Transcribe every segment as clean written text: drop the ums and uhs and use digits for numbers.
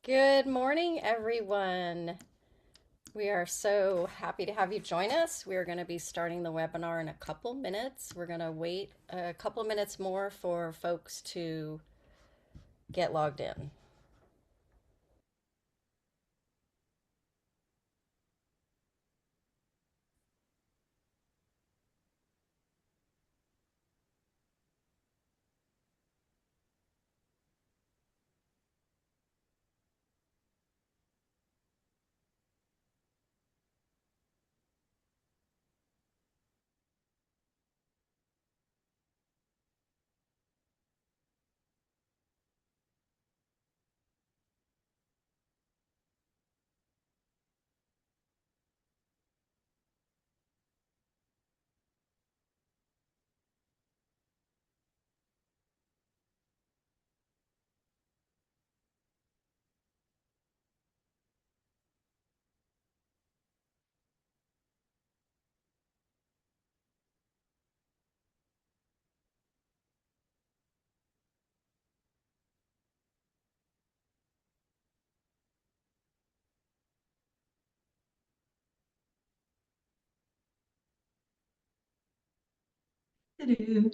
Good morning, everyone. We are so happy to have you join us. We are going to be starting the webinar in a couple minutes. We're going to wait a couple minutes more for folks to get logged in. Hello.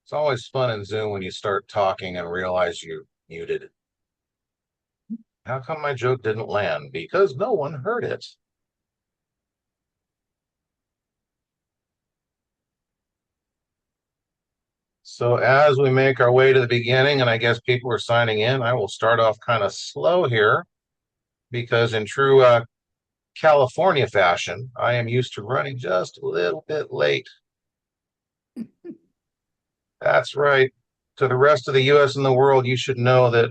It's always fun in Zoom when you start talking and realize you muted. How come my joke didn't land? Because no one heard it. So as we make our way to the beginning, and I guess people are signing in, I will start off kind of slow here because in true California fashion, I am used to running just a little bit late. That's right. To the rest of the US and the world, you should know that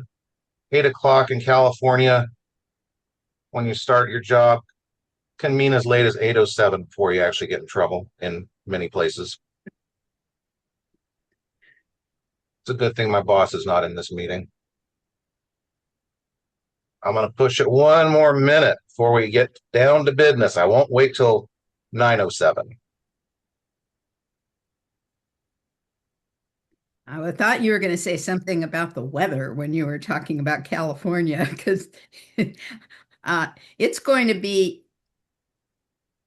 8 o'clock in California, when you start your job, can mean as late as 8:07 before you actually get in trouble in many places. It's a good thing my boss is not in this meeting. I'm going to push it one more minute before we get down to business. I won't wait till 9:07. I thought you were going to say something about the weather when you were talking about California, because it's going to be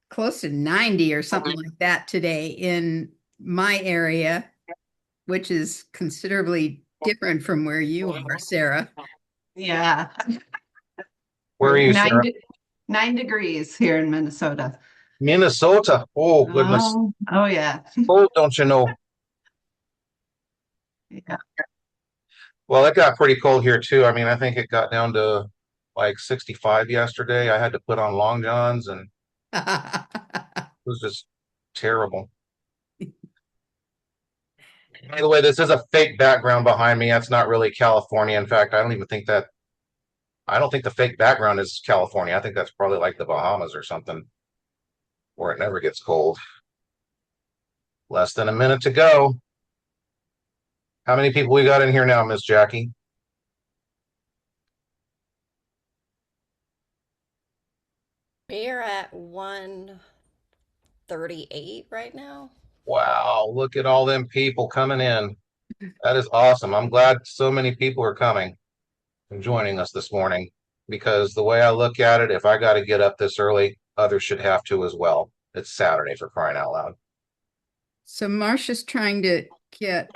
close to 90 or something like that today in my area, which is considerably different from where you are, Sarah. Yeah, Where are you, nine Sara? 9 degrees here in Minnesota. Minnesota. Oh, goodness. Oh yeah. Cold, don't you know? Yeah. Well, it got pretty cold here, too. I mean, I think it got down to like 65 yesterday. I had to put on long johns, and it was just terrible. By the way, this is a fake background behind me. That's not really California. In fact, I don't think the fake background is California. I think that's probably like the Bahamas or something where it never gets cold. Less than a minute to go. How many people we got in here now, Miss Jackie? We are at 138 right now. Wow, look at all them people coming in. That is awesome. I'm glad so many people are coming and joining us this morning because the way I look at it, if I got to get up this early, others should have to as well. It's Saturday for crying out loud. So Marcia's trying to get,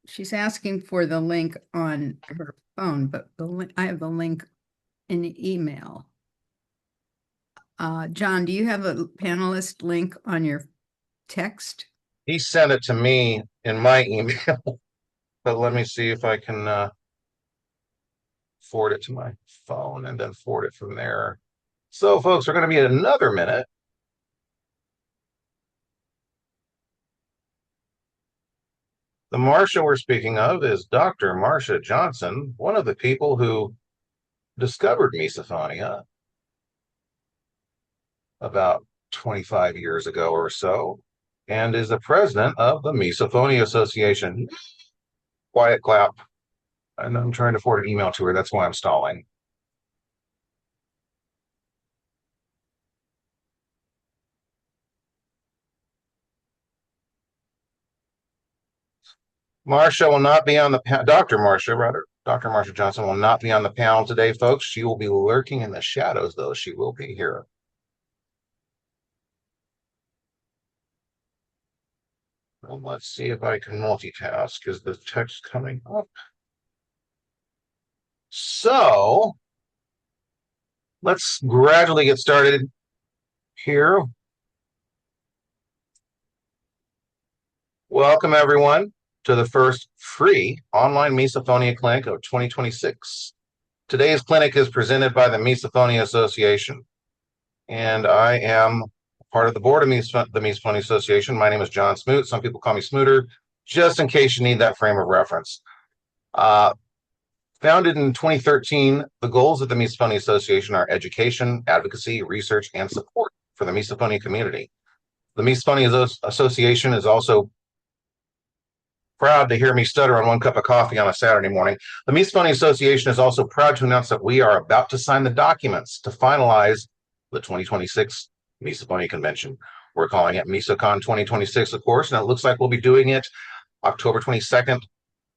she's asking for the link on her phone, but I have the link in the email. John, do you have a panelist link on your text? He sent it to me in my email, but let me see if I can forward it to my phone and then forward it from there. So, folks, we're going to be at another minute. The Marcia we're speaking of is Dr. Marcia Johnson, one of the people who discovered misophonia about 25 years ago or so, and is the president of the Misophonia Association. Quiet clap. And I'm trying to forward an email to her. That's why I'm stalling. Marcia will not be on the Dr. Marcia, rather. Dr. Marcia Johnson will not be on the panel today, folks. She will be lurking in the shadows, though. She will be here. Well, let's see if I can multitask. Is the text coming up? So let's gradually get started here. Welcome, everyone, to the first free online misophonia clinic of 2026. Today's clinic is presented by the Misophonia Association, and I am part of the board of the Misophonia Association. My name is John Smoot. Some people call me Smooter, just in case you need that frame of reference. Founded in 2013, the goals of the Misophonia Association are education, advocacy, research, and support for the misophonia community. The Misophonia Association is also proud to hear me stutter on one cup of coffee on a Saturday morning. The Misophonia Association is also proud to announce that we are about to sign the documents to finalize the 2026 Misophonia Convention. We're calling it MisoCon 2026, of course, and it looks like we'll be doing it October 22nd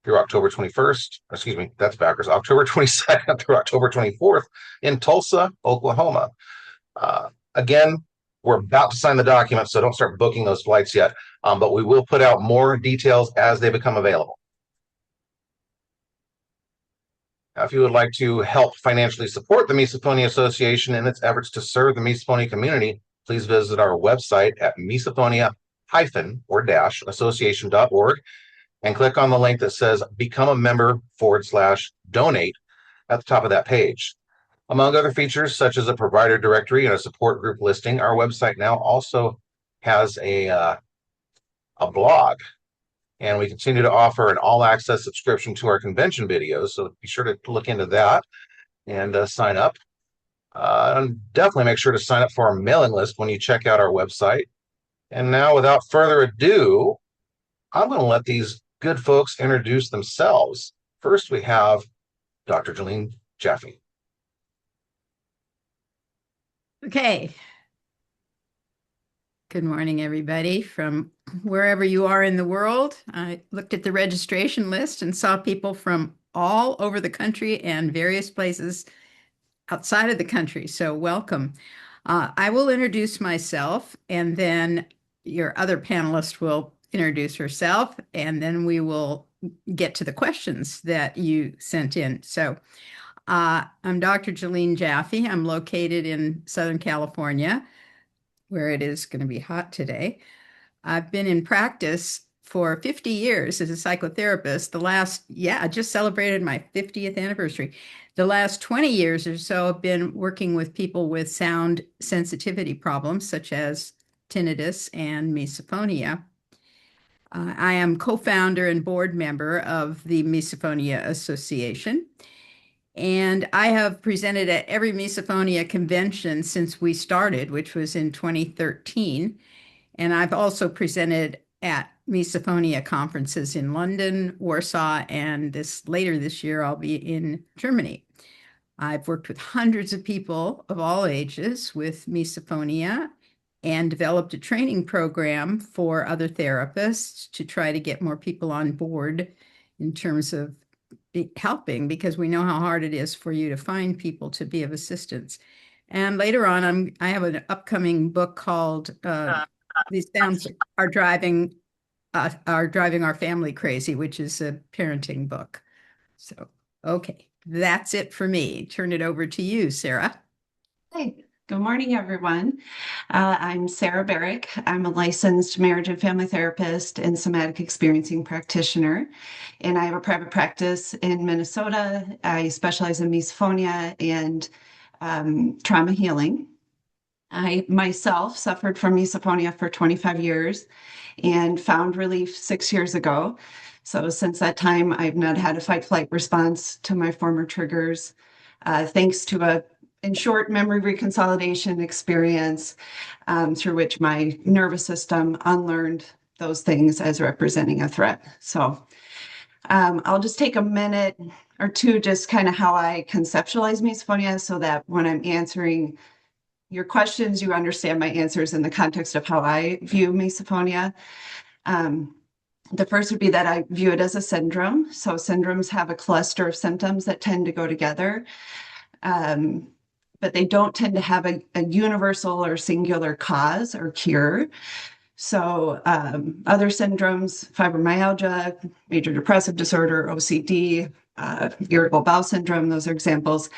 through October 21st. Excuse me, that's backwards. October 22nd through October 24th in Tulsa, Oklahoma. Again, we're about to sign the documents, so don't start booking those flights yet, but we will put out more details as they become available. Now, if you would like to help financially support the Misophonia Association in its efforts to serve the misophonia community, please visit our website at misophonia-association.org and click on the link that says Become a Member/Donate at the top of that page. Among other features, such as a provider directory and a support group listing, our website now also has a blog, and we continue to offer an all-access subscription to our convention videos, so be sure to look into that and sign up. And definitely make sure to sign up for our mailing list when you check out our website. And now, without further ado, I'm going to let these good folks introduce themselves. First, we have Dr. Jaelline Jaffe. Okay. Good morning, everybody, from wherever you are in the world. I looked at the registration list and saw people from all over the country and various places outside of the country. So welcome. I will introduce myself, and then your other panelist will introduce herself, and then we will get to the questions that you sent in. So I'm Dr. Jaelline Jaffe. I'm located in Southern California, where it is going to be hot today. I've been in practice for 50 years as a psychotherapist. I just celebrated my 50th anniversary. The last 20 years or so, I've been working with people with sound sensitivity problems, such as tinnitus and misophonia. I am co-founder and board member of the Misophonia Association. And I have presented at every Misophonia convention since we started, which was in 2013. And I've also presented at Misophonia conferences in London, Warsaw, and later this year, I'll be in Germany. I've worked with hundreds of people of all ages with misophonia and developed a training program for other therapists to try to get more people on board in terms of helping, because we know how hard it is for you to find people to be of assistance. And later on, I have an upcoming book called "These Sounds Are Driving Our Family Crazy," which is a parenting book. So, okay, that's it for me. Turn it over to you, Sara. Hey, good morning, everyone. I'm Sara Barrick. I'm a licensed marriage and family therapist and somatic experiencing practitioner, and I have a private practice in Minnesota. I specialize in misophonia and trauma healing. I myself suffered from misophonia for 25 years and found relief 6 years ago. So since that time, I've not had a fight-flight response to my former triggers, thanks to in short, memory reconsolidation experience, through which my nervous system unlearned those things as representing a threat. So I'll just take a minute or two, just kind of how I conceptualize misophonia, so that when I'm answering your questions, you understand my answers in the context of how I view misophonia. The first would be that I view it as a syndrome. So syndromes have a cluster of symptoms that tend to go together, but they don't tend to have a universal or singular cause or cure. So other syndromes, fibromyalgia, major depressive disorder, OCD, irritable bowel syndrome, those are examples.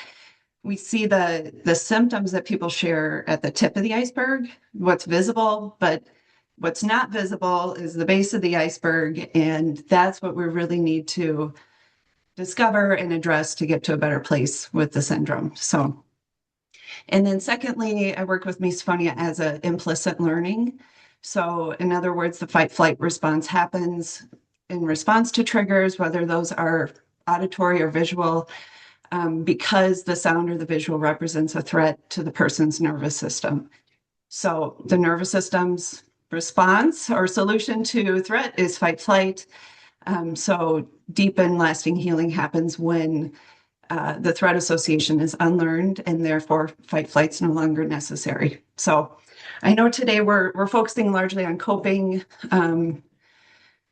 We see the symptoms that people share at the tip of the iceberg, what's visible, but what's not visible is the base of the iceberg, and that's what we really need to discover and address to get to a better place with the syndrome. So, and then secondly, I work with misophonia as an implicit learning. So in other words, the fight-flight response happens in response to triggers, whether those are auditory or visual, because the sound or the visual represents a threat to the person's nervous system. So the nervous system's response or solution to threat is fight flight. So deep and lasting healing happens when the threat association is unlearned, and therefore fight flight's no longer necessary. So I know today we're focusing largely on coping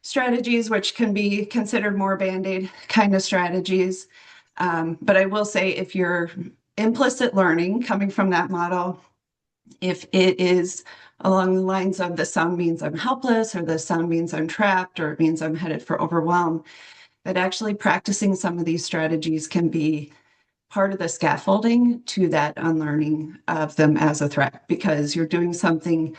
strategies, which can be considered more Band-Aid kind of strategies. But I will say, if you're implicit learning coming from that model, if it is along the lines of the sound means I'm helpless, or the sound means I'm trapped, or it means I'm headed for overwhelm, that actually practicing some of these strategies can be part of the scaffolding to that unlearning of them as a threat, because you're doing something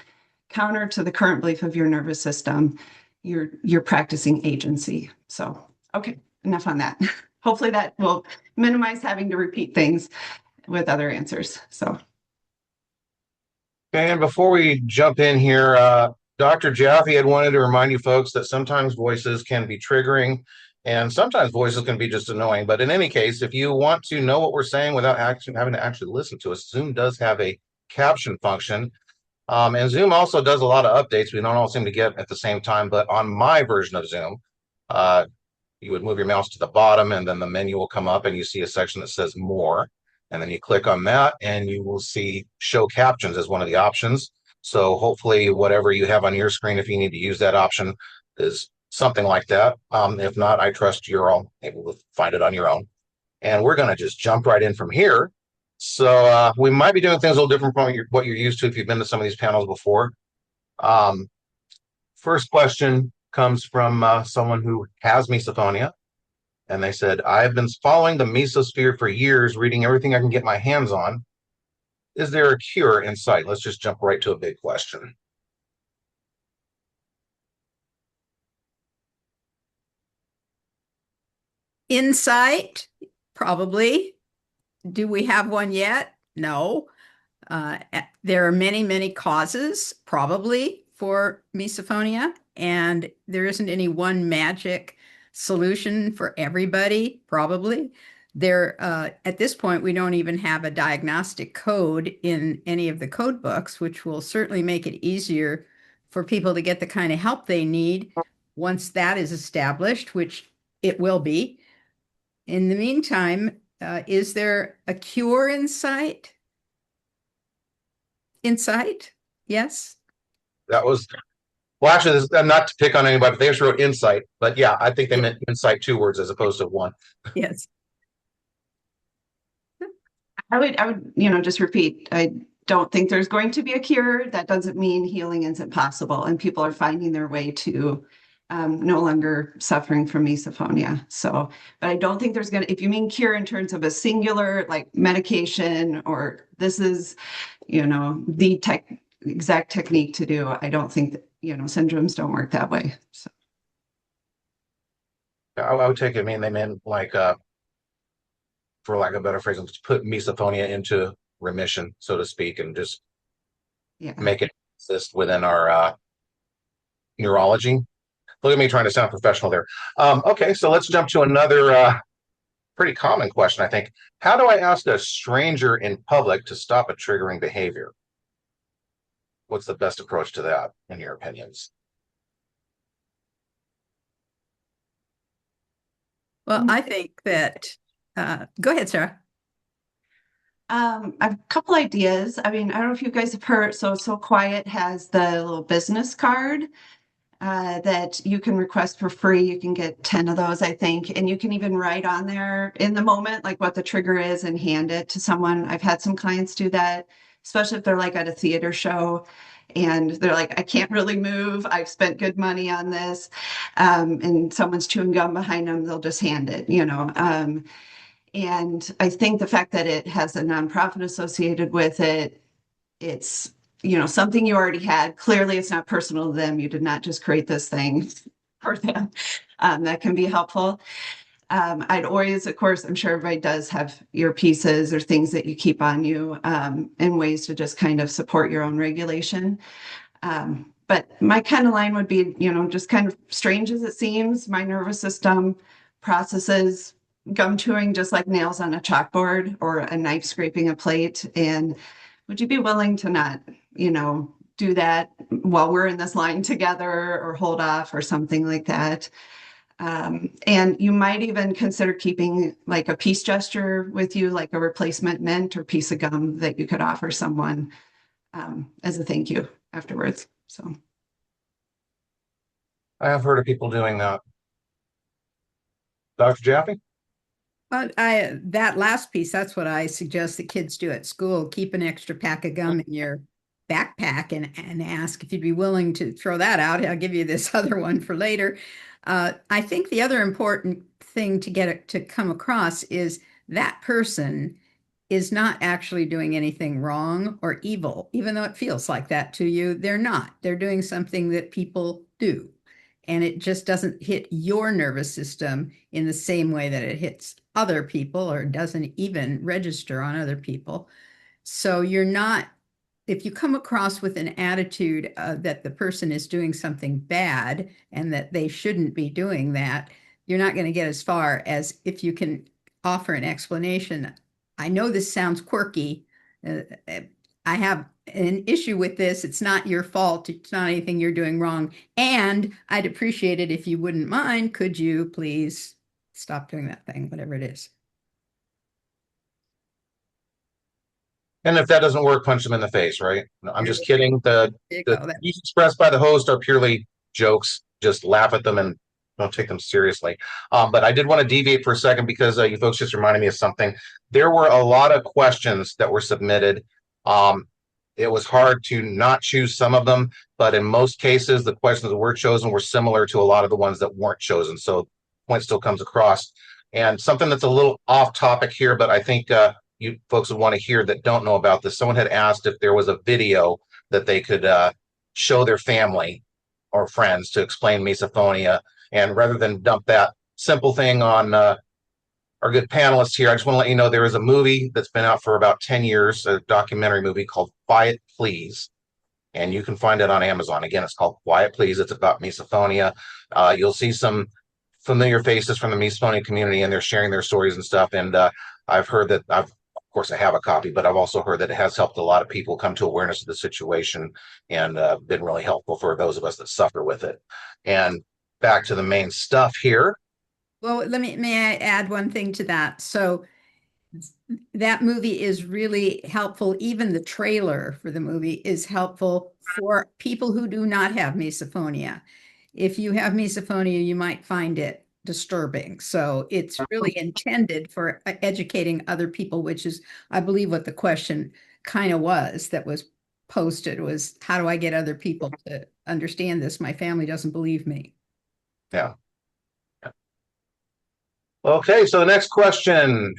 counter to the current belief of your nervous system. You're practicing agency. So, okay, enough on that. Hopefully that will minimize having to repeat things with other answers. So. And before we jump in here, Dr. Jaffe had wanted to remind you folks that sometimes voices can be triggering and sometimes voices can be just annoying. But in any case, if you want to know what we're saying without having to actually listen to us, Zoom does have a caption function. And Zoom also does a lot of updates we don't all seem to get at the same time. But on my version of Zoom, you would move your mouse to the bottom, and then the menu will come up and you see a section that says more. And then you click on that and you will see show captions as one of the options. So hopefully whatever you have on your screen, if you need to use that option, is something like that. If not, I trust you're all able to find it on your own. And we're going to just jump right in from here. So we might be doing things a little different from what you're used to if you've been to some of these panels before. First question comes from someone who has misophonia. And they said, I've been following the mesosphere for years, reading everything I can get my hands on. Is there a cure in sight? Let's just jump right to a big question. Insight, probably. Do we have one yet? No. There are many, many causes, probably, for misophonia, and there isn't any one magic solution for everybody, probably. At this point, we don't even have a diagnostic code in any of the code books, which will certainly make it easier for people to get the kind of help they need once that is established, which it will be. In the meantime, is there a cure in sight? Insight? Yes. That was, well, actually, this, not to pick on anybody, but they just wrote insight. But yeah, I think they meant insight 2 words as opposed to 1. Yes. I would, just repeat, I don't think there's going to be a cure. That doesn't mean healing isn't possible, and people are finding their way to no longer suffering from misophonia. So, but I don't think there's if you mean cure in terms of a singular, like medication, or this is, the exact technique to do, I don't think that, syndromes don't work that way. So. I would take it, they meant like, for lack of a better phrase, to put misophonia into remission, so to speak, and just make it exist within our neurology. Look at me trying to sound professional there. Okay, so let's jump to another pretty common question, I think. How do I ask a stranger in public to stop a triggering behavior? What's the best approach to that, in your opinions? Well, I think that, go ahead, Sara. I have a couple ideas. I don't know if you guys have heard, So Quiet has the little business card. that you can request for free. You can get 10 of those, I think, and you can even write on there in the moment, like what the trigger is, and hand it to someone. I've had some clients do that, especially if they're like at a theater show and they're like, I can't really move. I've spent good money on this. And someone's chewing gum behind them, they'll just hand it, you know. And I think the fact that it has a nonprofit associated with it, it's, you know, something you already had. Clearly, it's not personal to them. You did not just create this thing for them. That can be helpful. I'd always, of course, I'm sure everybody does have earpieces or things that you keep on you, and ways to just kind of support your own regulation. But my kind of line would be, you know, just kind of strange as it seems, my nervous system processes gum chewing just like nails on a chalkboard or a knife scraping a plate. And would you be willing to not, you know, do that while we're in this line together, or hold off or something like that? And you might even consider keeping like a peace gesture with you, like a replacement mint or piece of gum that you could offer someone as a thank you afterwards. So I have heard of people doing that. Dr. Jaffe? That last piece, that's what I suggest that kids do at school. Keep an extra pack of gum in your backpack and ask if you'd be willing to throw that out. I'll give you this other one for later. I think the other important thing to get it to come across is that person is not actually doing anything wrong or evil, even though it feels like that to you. They're not. They're doing something that people do. And it just doesn't hit your nervous system in the same way that it hits other people, or doesn't even register on other people. So you're not, if you come across with an attitude that the person is doing something bad and that they shouldn't be doing that, you're not going to get as far as if you can offer an explanation. I know this sounds quirky. I have an issue with this. It's not your fault. It's not anything you're doing wrong. And I'd appreciate it if you wouldn't mind. Could you please stop doing that thing, whatever it is? And if that doesn't work, punch them in the face, right? No, I'm just kidding. The That views expressed by the host are purely jokes. Just laugh at them and don't take them seriously. But I did want to deviate for a second because you folks just reminded me of something. There were a lot of questions that were submitted. It was hard to not choose some of them, but in most cases, the questions that were chosen were similar to a lot of the ones that weren't chosen. So the point still comes across. And something that's a little off topic here, but I think you folks would want to hear that don't know about this. Someone had asked if there was a video that they could show their family or friends to explain misophonia. And rather than dump that simple thing on our good panelists here, I just want to let you know there is a movie that's been out for about 10 years, a documentary movie called Quiet Please. And you can find it on Amazon. Again, it's called Quiet Please. It's about misophonia. You'll see some familiar faces from the misophonia community, and they're sharing their stories and stuff. And I've heard that of course, I have a copy, but I've also heard that it has helped a lot of people come to awareness of the situation and been really helpful for those of us that suffer with it. And back to the main stuff here. Well, may I add one thing to that? So that movie is really helpful. Even the trailer for the movie is helpful for people who do not have misophonia. If you have misophonia, you might find it disturbing. So it's really intended for educating other people, which is, I believe, what the question kind of was that was posted was, how do I get other people to understand this? My family doesn't believe me. Yeah. Okay, so the next question.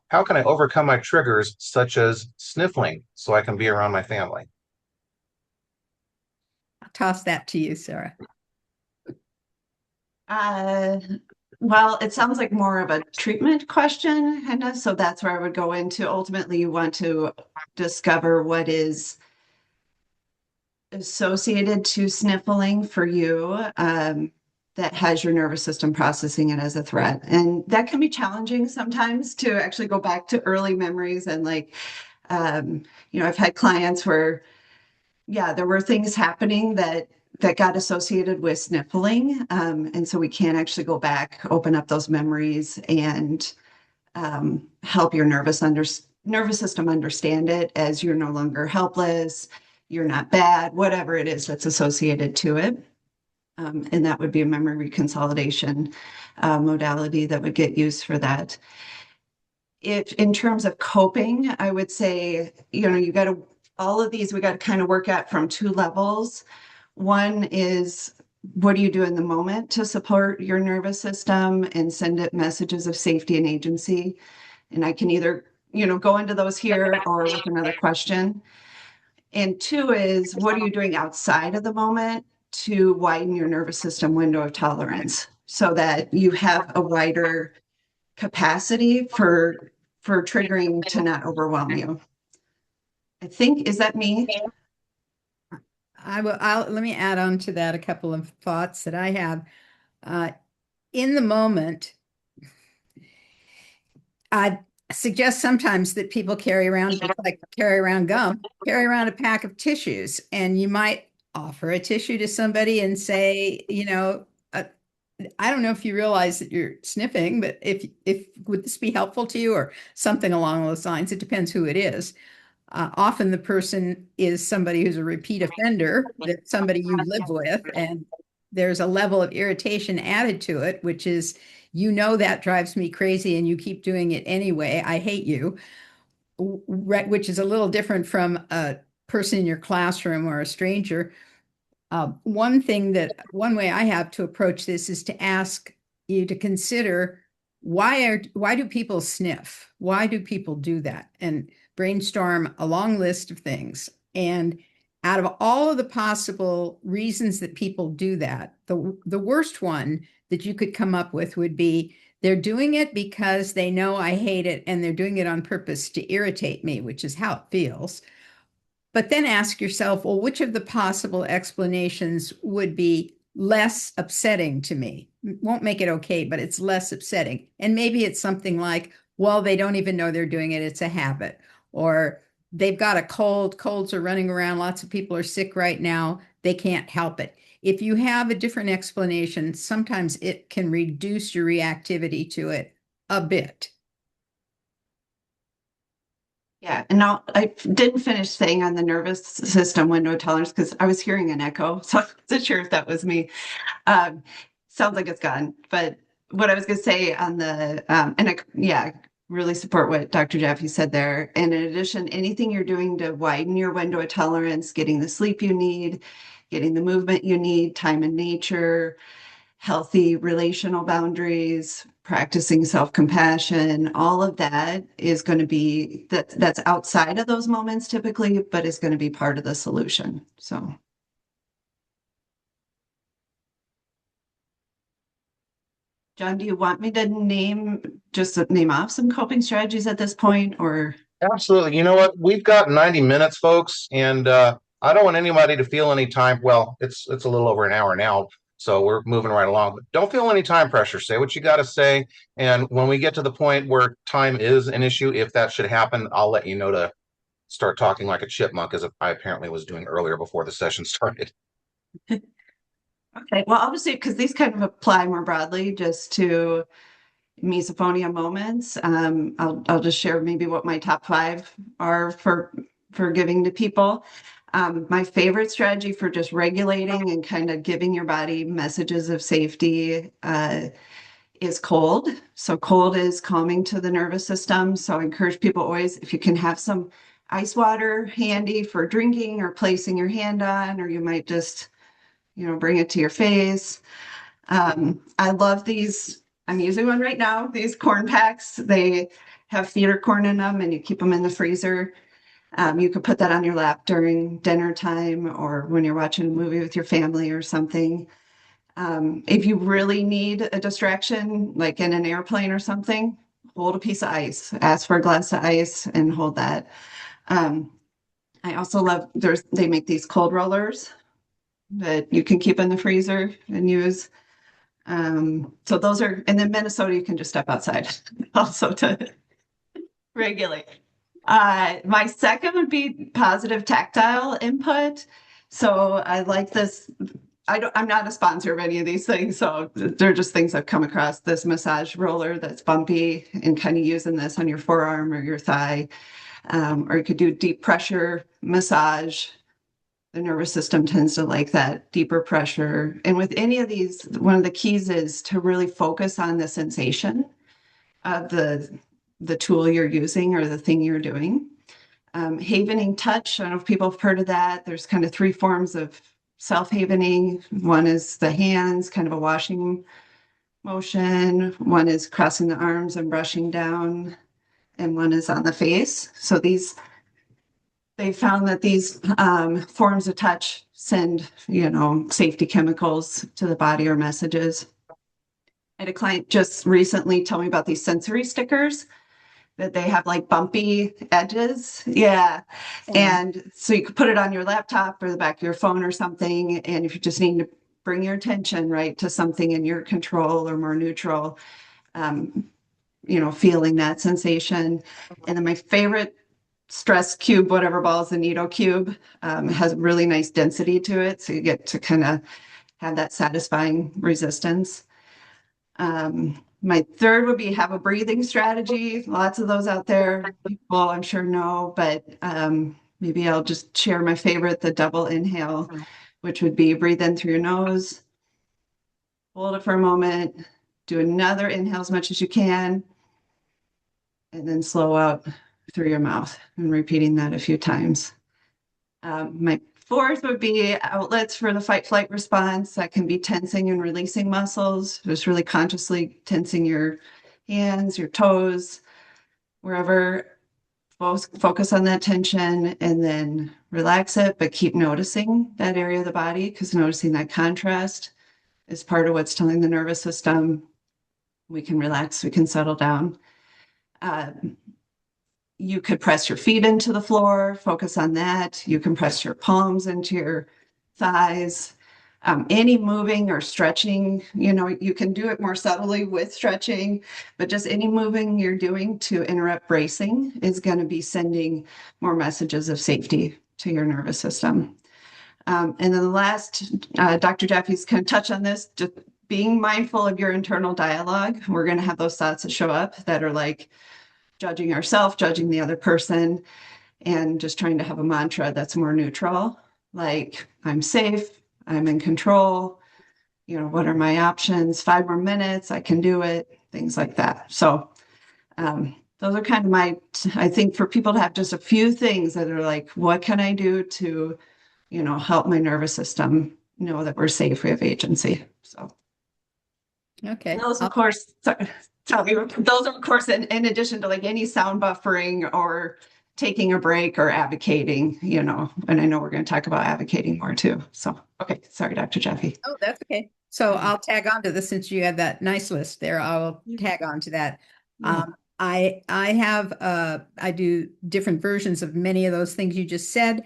How can I overcome my triggers, such as sniffling, so I can be around my family? I'll toss that to you, Sara. Well, it sounds like more of a treatment question, Hannah. So that's where I would go into. Ultimately, you want to discover what is associated to sniffling for you, that has your nervous system processing it as a threat. And that can be challenging sometimes to actually go back to early memories. And like, I've had clients where, yeah, there were things happening that got associated with sniffling. And so we can actually go back, open up those memories, and help your nervous system understand it as you're no longer helpless, you're not bad, whatever it is that's associated to it. And that would be a memory consolidation modality that would get used for that. If in terms of coping, I would say, you got to, all of these, we got to kind of work at from two levels. One is, what do you do in the moment to support your nervous system and send it messages of safety and agency? And I can either, go into those here or with another question. And two is, what are you doing outside of the moment to widen your nervous system window of tolerance so that you have a wider capacity for triggering to not overwhelm you? I think, is that me? Let me add on to that a couple of thoughts that I have. In the moment, I suggest sometimes that people carry around, just like carry around gum, carry around a pack of tissues, and you might offer a tissue to somebody and say, I don't know if you realize that you're sniffing, but if would this be helpful to you, or something along those lines? It depends who it is. Often the person is somebody who's a repeat offender, that somebody you live with, and there's a level of irritation added to it, which is, that drives me crazy and you keep doing it anyway. I hate you, which is a little different from a person in your classroom or a stranger. One way I have to approach this is to ask you to consider, why do people sniff? Why do people do that? And brainstorm a long list of things. And out of all of the possible reasons that people do that, the worst one that you could come up with would be, they're doing it because they know I hate it and they're doing it on purpose to irritate me, which is how it feels. But then ask yourself, well, which of the possible explanations would be less upsetting to me? It won't make it okay, but it's less upsetting. And maybe it's something like, well, they don't even know they're doing it. It's a habit. Or they've got a cold. Colds are running around. Lots of people are sick right now. They can't help it. If you have a different explanation, sometimes it can reduce your reactivity to it a bit. Yeah, and now I didn't finish saying on the nervous system window of tolerance because I was hearing an echo, so I wasn't sure if that was me. Sounds like it's gone. But what I was going to say on the, really support what Dr. Jaffe said there. And in addition, anything you're doing to widen your window of tolerance, getting the sleep you need, getting the movement you need, time in nature, healthy relational boundaries, practicing self-compassion, all of that is going to be, that's outside of those moments typically, but is going to be part of the solution. So. John, do you want me to name off some coping strategies at this point, or? Absolutely. You know what? We've got 90 minutes, folks, and I don't want anybody to feel any time. Well, it's a little over an hour now, so we're moving right along. But don't feel any time pressure. Say what you got to say, and when we get to the point where time is an issue, if that should happen, I'll let you know to start talking like a chipmunk, as I apparently was doing earlier before the session started. Okay, well, obviously, because these kind of apply more broadly just to misophonia moments. I'll just share maybe what my top 5 are for giving to people. My favorite strategy for just regulating and kind of giving your body messages of safety is cold. So cold is calming to the nervous system. So I encourage people always, if you can have some ice water handy for drinking or placing your hand on, or you might just, bring it to your face. I love these. I'm using one right now. These corn packs, they have theater corn in them and you keep them in the freezer. You could put that on your lap during dinner time or when you're watching a movie with your family or something. If you really need a distraction, like in an airplane or something, hold a piece of ice, ask for a glass of ice and hold that. I also love, they make these cold rollers that you can keep in the freezer and use. So those are, and then Minnesota, you can just step outside also to regulate. My second would be positive tactile input. So I like this. I'm not a sponsor of any of these things. So they're just things I've come across. This massage roller that's bumpy and kind of using this on your forearm or your thigh. Or you could do deep pressure massage The nervous system tends to like that deeper pressure. And with any of these, one of the keys is to really focus on the sensation of the tool you're using or the thing you're doing. Havening touch, I don't know if people have heard of that. There's kind of 3 forms of self-havening. One is the hands, kind of a washing motion. One is crossing the arms and brushing down. And one is on the face. So they found that these forms of touch send, safety chemicals to the body or messages. I had a client just recently tell me about these sensory stickers that they have like bumpy edges. Yeah. And so you could put it on your laptop or the back of your phone or something. And if you just need to bring your attention right to something in your control or more neutral, feeling that sensation. And then my favorite stress cube, whatever ball is the Nido cube, has really nice density to it. So you get to kind of have that satisfying resistance. My third would be have a breathing strategy. Lots of those out there. People I'm sure know, but maybe I'll just share my favorite, the double inhale, which would be breathe in through your nose, hold it for a moment, do another inhale as much as you can, and then slow out through your mouth, and repeating that a few times. My fourth would be outlets for the fight flight response. That can be tensing and releasing muscles, just really consciously tensing your hands, your toes, wherever. Focus on that tension and then relax it, but keep noticing that area of the body, because noticing that contrast is part of what's telling the nervous system we can relax, we can settle down. You could press your feet into the floor, focus on that. You can press your palms into your thighs. Any moving or stretching, you can do it more subtly with stretching, but just any moving you're doing to interrupt bracing is going to be sending more messages of safety to your nervous system. And then the last, Dr. Jaffe's kind of touched on this, just being mindful of your internal dialogue. We're going to have those thoughts that show up that are like judging ourselves, judging the other person, and just trying to have a mantra that's more neutral, like I'm safe, I'm in control, what are my options? 5 more minutes, I can do it, things like that. So those are kind of I think for people to have just a few things that are like, what can I do to, help my nervous system know that we're safe, we have agency. So. Okay. And those, of course, those are, of course, in addition to like any sound buffering or taking a break or advocating, and I know we're going to talk about advocating more too. So, okay. Sorry, Dr. Jaffe. Oh, that's okay. So I'll tag on to this since you had that nice list there. I'll tag on to that. Yeah. I do different versions of many of those things you just said.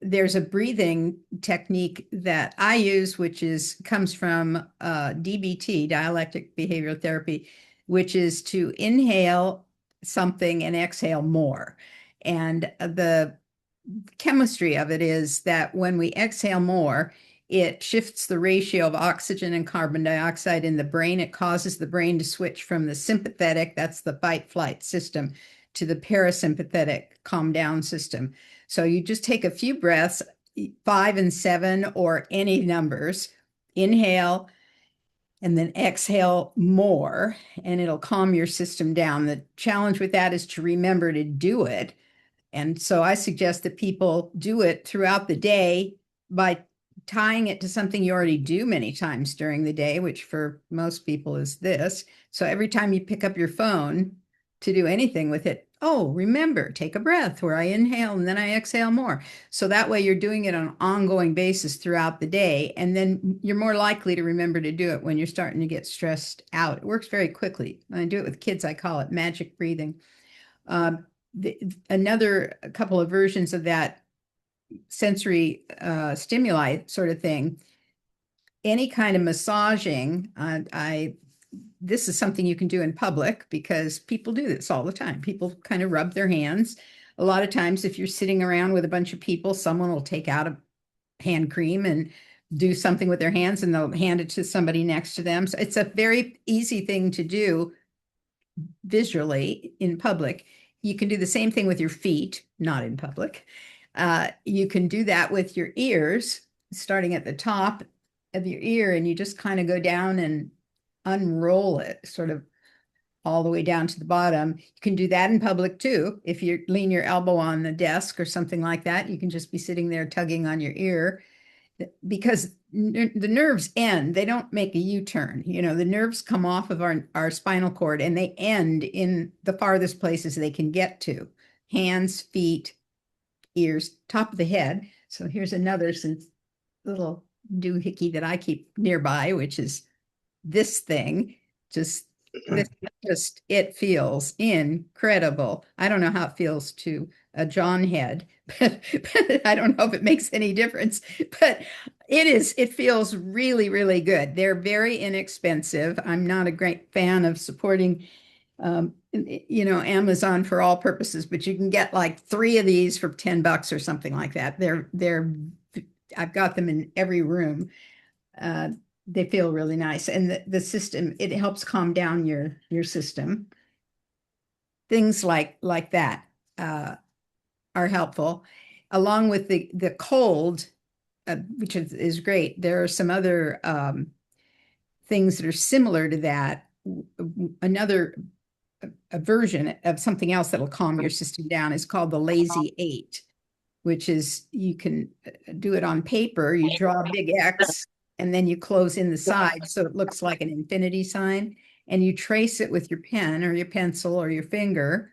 There's a breathing technique that I use, which comes from DBT, dialectic behavioral therapy, which is to inhale something and exhale more. And the chemistry of it is that when we exhale more, it shifts the ratio of oxygen and carbon dioxide in the brain. It causes the brain to switch from the sympathetic, that's the fight flight system, to the parasympathetic calm down system. So you just take a few breaths, 5 and 7 or any numbers, inhale, and then exhale more, and it'll calm your system down. The challenge with that is to remember to do it. And so I suggest that people do it throughout the day by tying it to something you already do many times during the day, which for most people is this. So every time you pick up your phone to do anything with it, remember, take a breath where I inhale and then I exhale more. So that way you're doing it on an ongoing basis throughout the day. And then you're more likely to remember to do it when you're starting to get stressed out. It works very quickly. When I do it with kids, I call it magic breathing. Another couple of versions of that sensory stimuli sort of thing, any kind of massaging, this is something you can do in public because people do this all the time. People kind of rub their hands. A lot of times if you're sitting around with a bunch of people, someone will take out a hand cream and do something with their hands and they'll hand it to somebody next to them. So it's a very easy thing to do visually in public. You can do the same thing with your feet, not in public. You can do that with your ears, starting at the top of your ear, and you just kind of go down and unroll it, sort of all the way down to the bottom. You can do that in public too. If you lean your elbow on the desk or something like that, you can just be sitting there tugging on your ear, because the nerves end. They don't make a U-turn. The nerves come off of our spinal cord, and they end in the farthest places they can get to: hands, feet, ears, top of the head. So here's another little doohickey that I keep nearby, which is this thing. It feels incredible. I don't know how it feels to a John head, but I don't know if it makes any difference, but it feels really, really good. They're very inexpensive. I'm not a great fan of supporting Amazon for all purposes, but you can get like 3 of these for $10 or something like that. I've got them in every room. They feel really nice, and the system, it helps calm down your system. Things like that are helpful, along with the cold, which is great. There are some other things that are similar to that. Another a version of something else that'll calm your system down is called the Lazy 8, which is, you can do it on paper. You draw a big X, and then you close in the side so it looks like an infinity sign, and you trace it with your pen or your pencil or your finger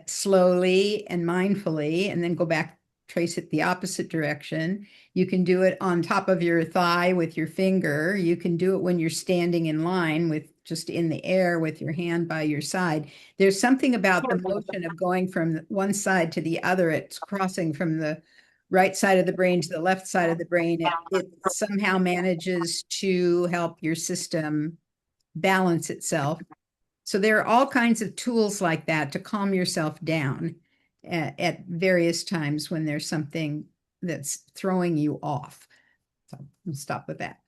slowly and mindfully, and then go back, trace it the opposite direction. You can do it on top of your thigh with your finger. You can do it when you're standing in line, with just in the air with your hand by your side. There's something about the motion of going from one side to the other. It's crossing from the right side of the brain to the left side of the brain. It somehow manages to help your system balance itself. So there are all kinds of tools like that to calm yourself down at various times when there's something that's throwing you off. So I'll stop with that.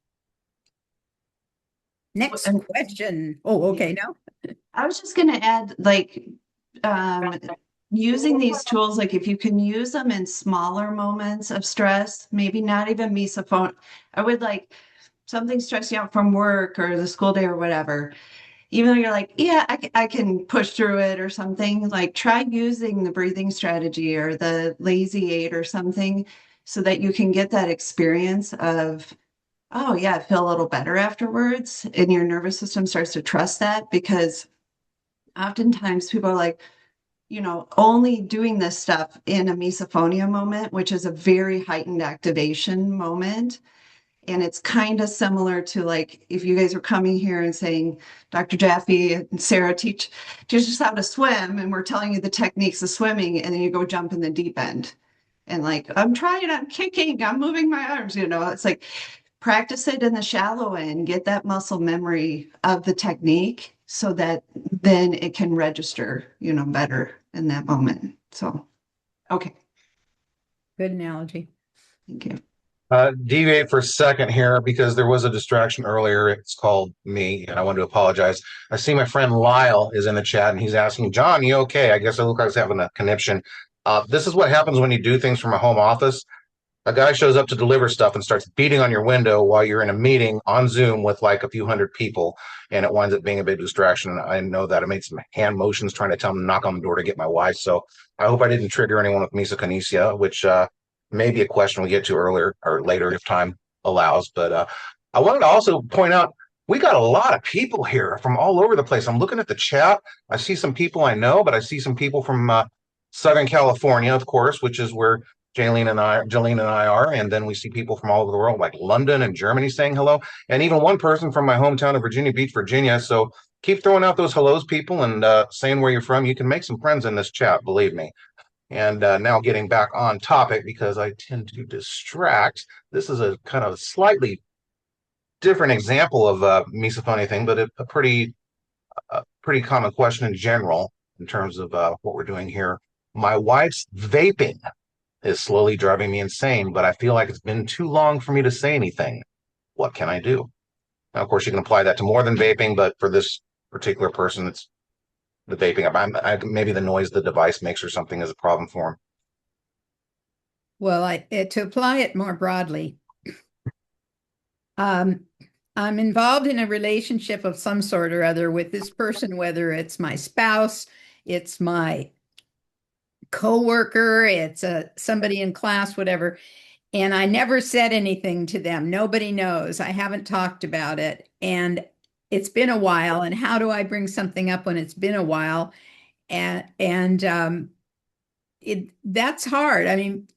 Next question. Oh, okay. No, I was just going to add, using these tools, like if you can use them in smaller moments of stress, maybe not even misophonia. I would something stressing you out from work or the school day or whatever. Even though you're like, yeah, I can push through it or something, try using the breathing strategy or the Lazy 8 or something, so that you can get that experience of, oh yeah, I feel a little better afterwards. And your nervous system starts to trust that, because oftentimes people are only doing this stuff in a misophonia moment, which is a very heightened activation moment. And it's kind of similar to if you guys were coming here and saying, Dr. Jaffe and Sara teach us how to swim, and we're telling you the techniques of swimming, and then you go jump in the deep end. And I'm trying, I'm kicking, I'm moving my arms, it's practice it in the shallow end, get that muscle memory of the technique, so that then it can register, better in that moment. So, okay. good analogy. Thank you. Deviate for a second here, because there was a distraction earlier. It's called me, and I want to apologize. I see my friend Lyle is in the chat, and he's asking, John, you okay? I guess I look like I was having a conniption. This is what happens when you do things from a home office. A guy shows up to deliver stuff and starts beating on your window while you're in a meeting on Zoom with a few hundred people, and it winds up being a big distraction. I know that. I made some hand motions trying to tell him to knock on the door to get my wife. So I hope I didn't trigger anyone with misokinesia, which may be a question we get to earlier or later if time allows. But I wanted to also point out, we got a lot of people here from all over the place. I'm looking at the chat. I see some people I know, but I see some people from Southern California, of course, which is where Jaelline and I are. And then we see people from all over the world, like London and Germany, saying hello. And even one person from my hometown of Virginia Beach, Virginia. So keep throwing out those hellos, people, and saying where you're from. You can make some friends in this chat, believe me. And now getting back on topic, because I tend to distract. This is a kind of slightly different example of a misophonia thing, but a pretty common question in general in terms of what we're doing here. My wife's vaping is slowly driving me insane, but I feel like it's been too long for me to say anything. What can I do? Now, of course, you can apply that to more than vaping, but for this particular person, it's the vaping. Maybe the noise the device makes or something is a problem for him. Well, to apply it more broadly, um, I'm involved in a relationship of some sort or other with this person, whether it's my spouse, it's my coworker, it's somebody in class, whatever. And I never said anything to them. Nobody knows. I haven't talked about it. And it's been a while. And how do I bring something up when it's been a while? And that's hard. I mean,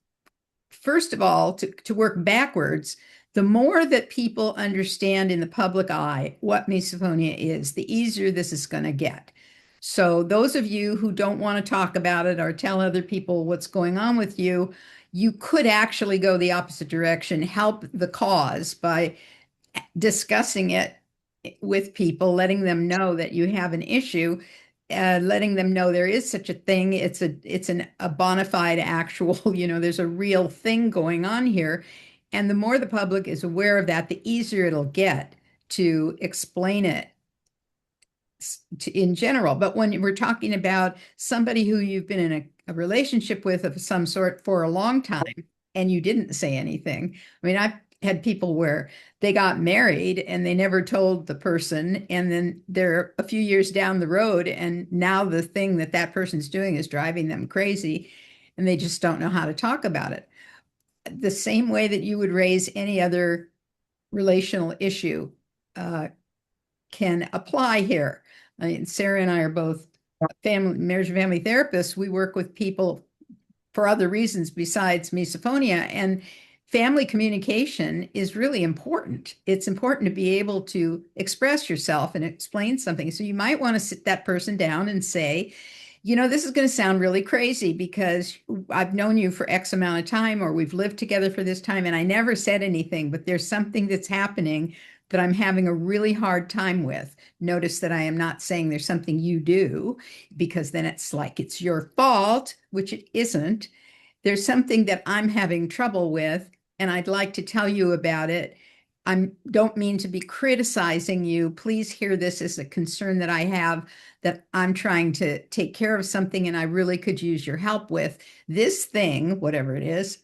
first of all, to work backwards, the more that people understand in the public eye what misophonia is, the easier this is going to get. So those of you who don't want to talk about it or tell other people what's going on with you, you could actually go the opposite direction, help the cause by discussing it with people, letting them know that you have an issue, letting them know there is such a thing. A bona fide actual, there's a real thing going on here. And the more the public is aware of that, the easier it'll get to explain it in general. But when we're talking about somebody who you've been in a relationship with of some sort for a long time and you didn't say anything, I mean, I've had people where they got married and they never told the person, and then they're a few years down the road, and now the thing that person's doing is driving them crazy, and they just don't know how to talk about it. The same way that you would raise any other relational issue can apply here. I mean, Sara and I are both marriage and family therapists. We work with people for other reasons besides misophonia, and family communication is really important. It's important to be able to express yourself and explain something. So you might want to sit that person down and say, this is going to sound really crazy because I've known you for X amount of time, or we've lived together for this time, and I never said anything, but there's something that's happening that I'm having a really hard time with. Notice that I am not saying there's something you do, because then it's like it's your fault, which it isn't. There's something that I'm having trouble with, and I'd like to tell you about it. I don't mean to be criticizing you. Please hear this as a concern that I have, that I'm trying to take care of something and I really could use your help with. This thing, whatever it is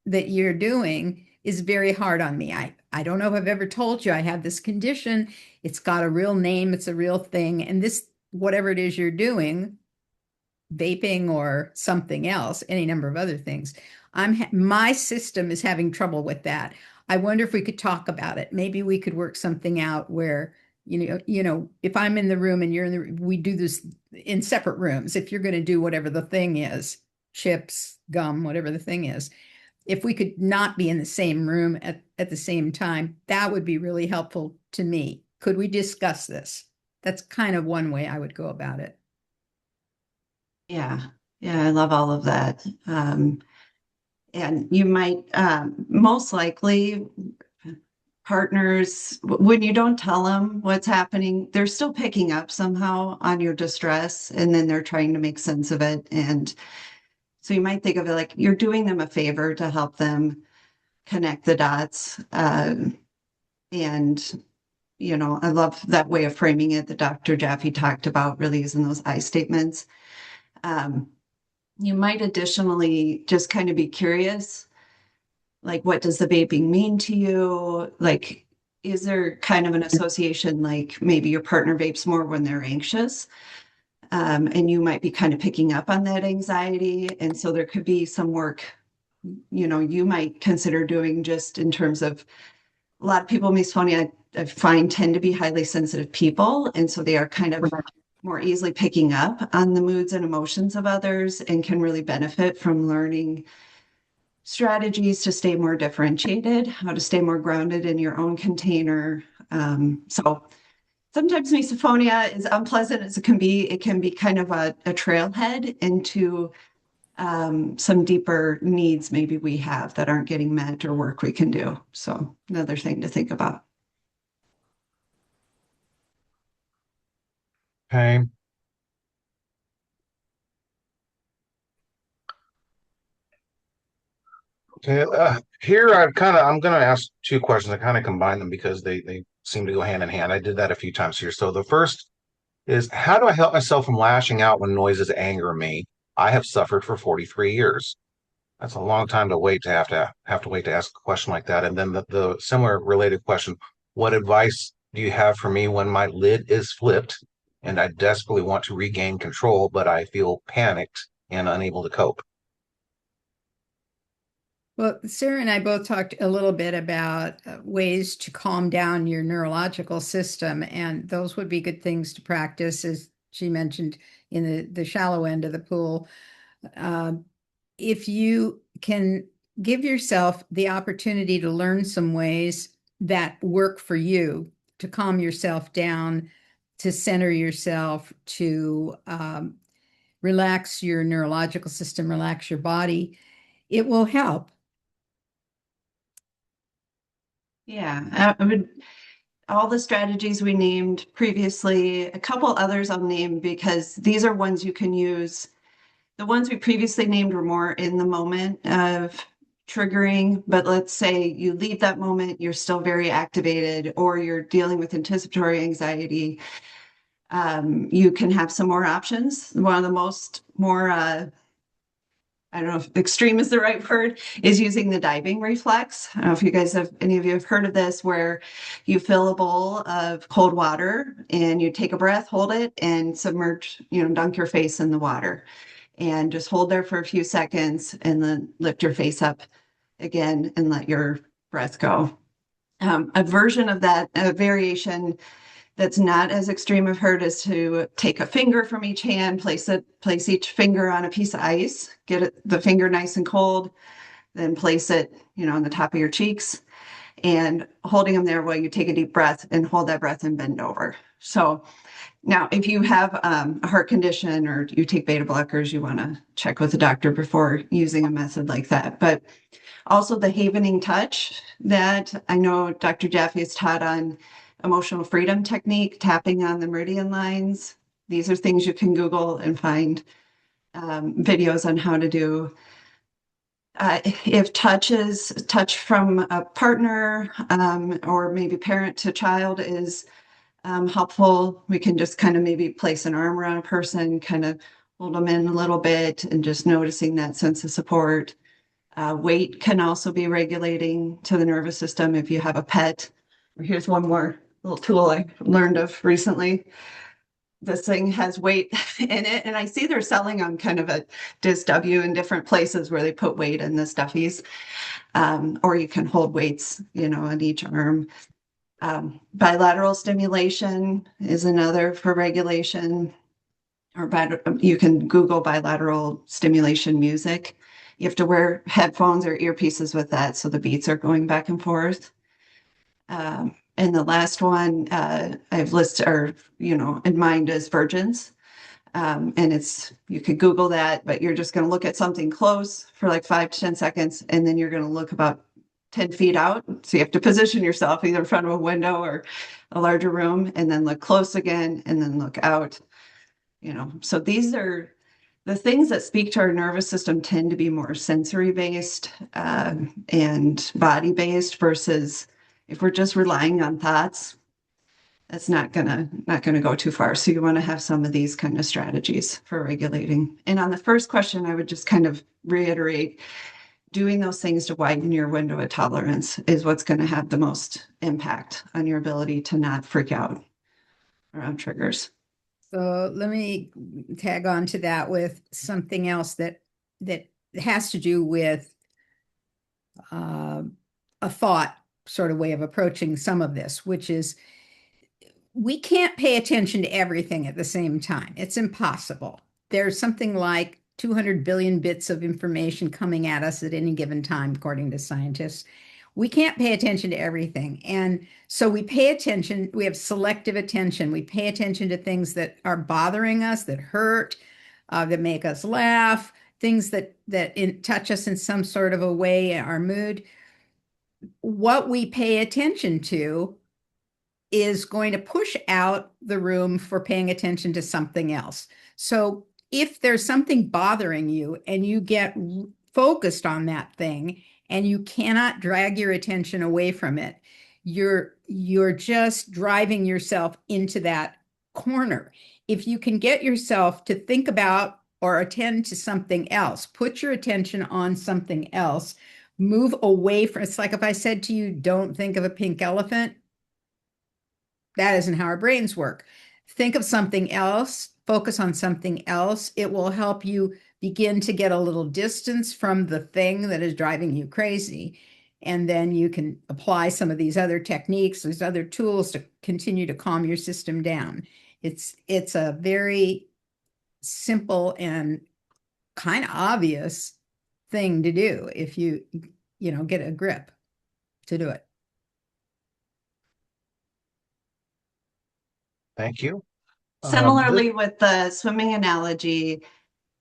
that you're doing, is very hard on me. I don't know if I've ever told you I have this condition. It's got a real name. It's a real thing. And this, whatever it is you're doing, vaping or something else, any number of other things, my system is having trouble with that. I wonder if we could talk about it. Maybe we could work something out where, if I'm in the room and you're in the, we do this in separate rooms. If you're going to do whatever the thing is, chips, gum, whatever the thing is, if we could not be in the same room at the same time, that would be really helpful to me. Could we discuss this? That's kind of one way I would go about it. Yeah, I love all of that. And you might, most likely, partners, when you don't tell them what's happening, they're still picking up somehow on your distress, and then they're trying to make sense of it. And so you might think of it like you're doing them a favor to help them connect the dots. And, I love that way of framing it that Dr. Jaffe talked about, really using those I statements. You might additionally just kind of be curious, like, what does the vaping mean to you? Like, is there kind of an association, like maybe your partner vapes more when they're anxious? And you might be kind of picking up on that anxiety. And so there could be some work, you might consider doing, just in terms of, a lot of people with misophonia, I find, tend to be highly sensitive people. And so they are kind of more easily picking up on the moods and emotions of others, and can really benefit from learning strategies to stay more differentiated, how to stay more grounded in your own container. So sometimes misophonia is unpleasant as it can be. It can be kind of a trailhead into some deeper needs maybe we have that aren't getting met, or work we can do. So another thing to think about. Okay. Okay. Here I'm going to ask two questions. I kind of combine them because they seem to go hand in hand. I did that a few times here. So the first is, how do I help myself from lashing out when noises anger me? I have suffered for 43 years. That's a long time to wait to wait to ask a question like that. And then the similar related question, what advice do you have for me when my lid is flipped and I desperately want to regain control, but I feel panicked and unable to cope? Well, Sarah and I both talked a little bit about ways to calm down your neurological system, and those would be good things to practice, as she mentioned, in the shallow end of the pool. Uh, if you can give yourself the opportunity to learn some ways that work for you to calm yourself down, to center yourself, to relax your neurological system, relax your body, it will help. Yeah, I would, all the strategies we named previously, a couple others I'll name because these are ones you can use. The ones we previously named were more in the moment of triggering, but let's say you leave that moment, you're still very activated, or you're dealing with anticipatory anxiety. You can have some more options. One of the more I don't know if extreme is the right word, is using the diving reflex. I don't know if you guys have, any of you have heard of this, where you fill a bowl of cold water and you take a breath, hold it, and submerge, dunk your face in the water and just hold there for a few seconds and then lift your face up again and let your breath go. A version of that, a variation that's not as extreme, I've heard, is to take a finger from each hand, place each finger on a piece of ice, the finger nice and cold, then place it, on the top of your cheeks, and holding them there while you take a deep breath and hold that breath and bend over. So now, if you have a heart condition or you take beta blockers, you want to check with the doctor before using a method like that. But also the havening touch that I know Dr. Jaffe has taught on emotional freedom technique, tapping on the meridian lines. These are things you can Google and find videos on how to do. If touch from a partner or maybe parent to child is helpful, we can just kind of maybe place an arm around a person, kind of hold them in a little bit and just noticing that sense of support. Weight can also be regulating to the nervous system if you have a pet. Here's one more little tool I learned of recently. This thing has weight in it, and I see they're selling them kind of at DisW in different places where they put weight in the stuffies. Or you can hold weights, on each arm. Bilateral stimulation is another for regulation, or you can Google bilateral stimulation music. You have to wear headphones or earpieces with that, so the beats are going back and forth. And the last one I've listed, or in mind, is virgins. And you could Google that, but you're just going to look at something close for like 5 to 10 seconds, and then you're going to look about 10 feet out. So you have to position yourself either in front of a window or a larger room, and then look close again, and then look out. So these are the things that speak to our nervous system, tend to be more sensory based and body based, versus if we're just relying on thoughts, that's not gonna go too far. So you want to have some of these kind of strategies for regulating. And on the first question, I would just kind of reiterate, doing those things to widen your window of tolerance is what's going to have the most impact on your ability to not freak out around triggers. So let me tag on to that with something else that has to do with a thought sort of way of approaching some of this, which is we can't pay attention to everything at the same time. It's impossible. There's something like 200 billion bits of information coming at us at any given time, according to scientists. We can't pay attention to everything. And so we pay attention, we have selective attention. We pay attention to things that are bothering us, that hurt, that make us laugh, things that touch us in some sort of a way, our mood. What we pay attention to is going to push out the room for paying attention to something else. So if there's something bothering you and you get focused on that thing and you cannot drag your attention away from it, you're just driving yourself into that corner. If you can get yourself to think about or attend to something else. Put your attention on something else. Move away from, it's like if I said to you, don't think of a pink elephant. That isn't how our brains work. Think of something else, focus on something else. It will help you begin to get a little distance from the thing that is driving you crazy. And then you can apply some of these other techniques, these other tools to continue to calm your system down. It's a very simple and kind of obvious thing to do if you get a grip to do it. Thank you. Similarly, with the swimming analogy,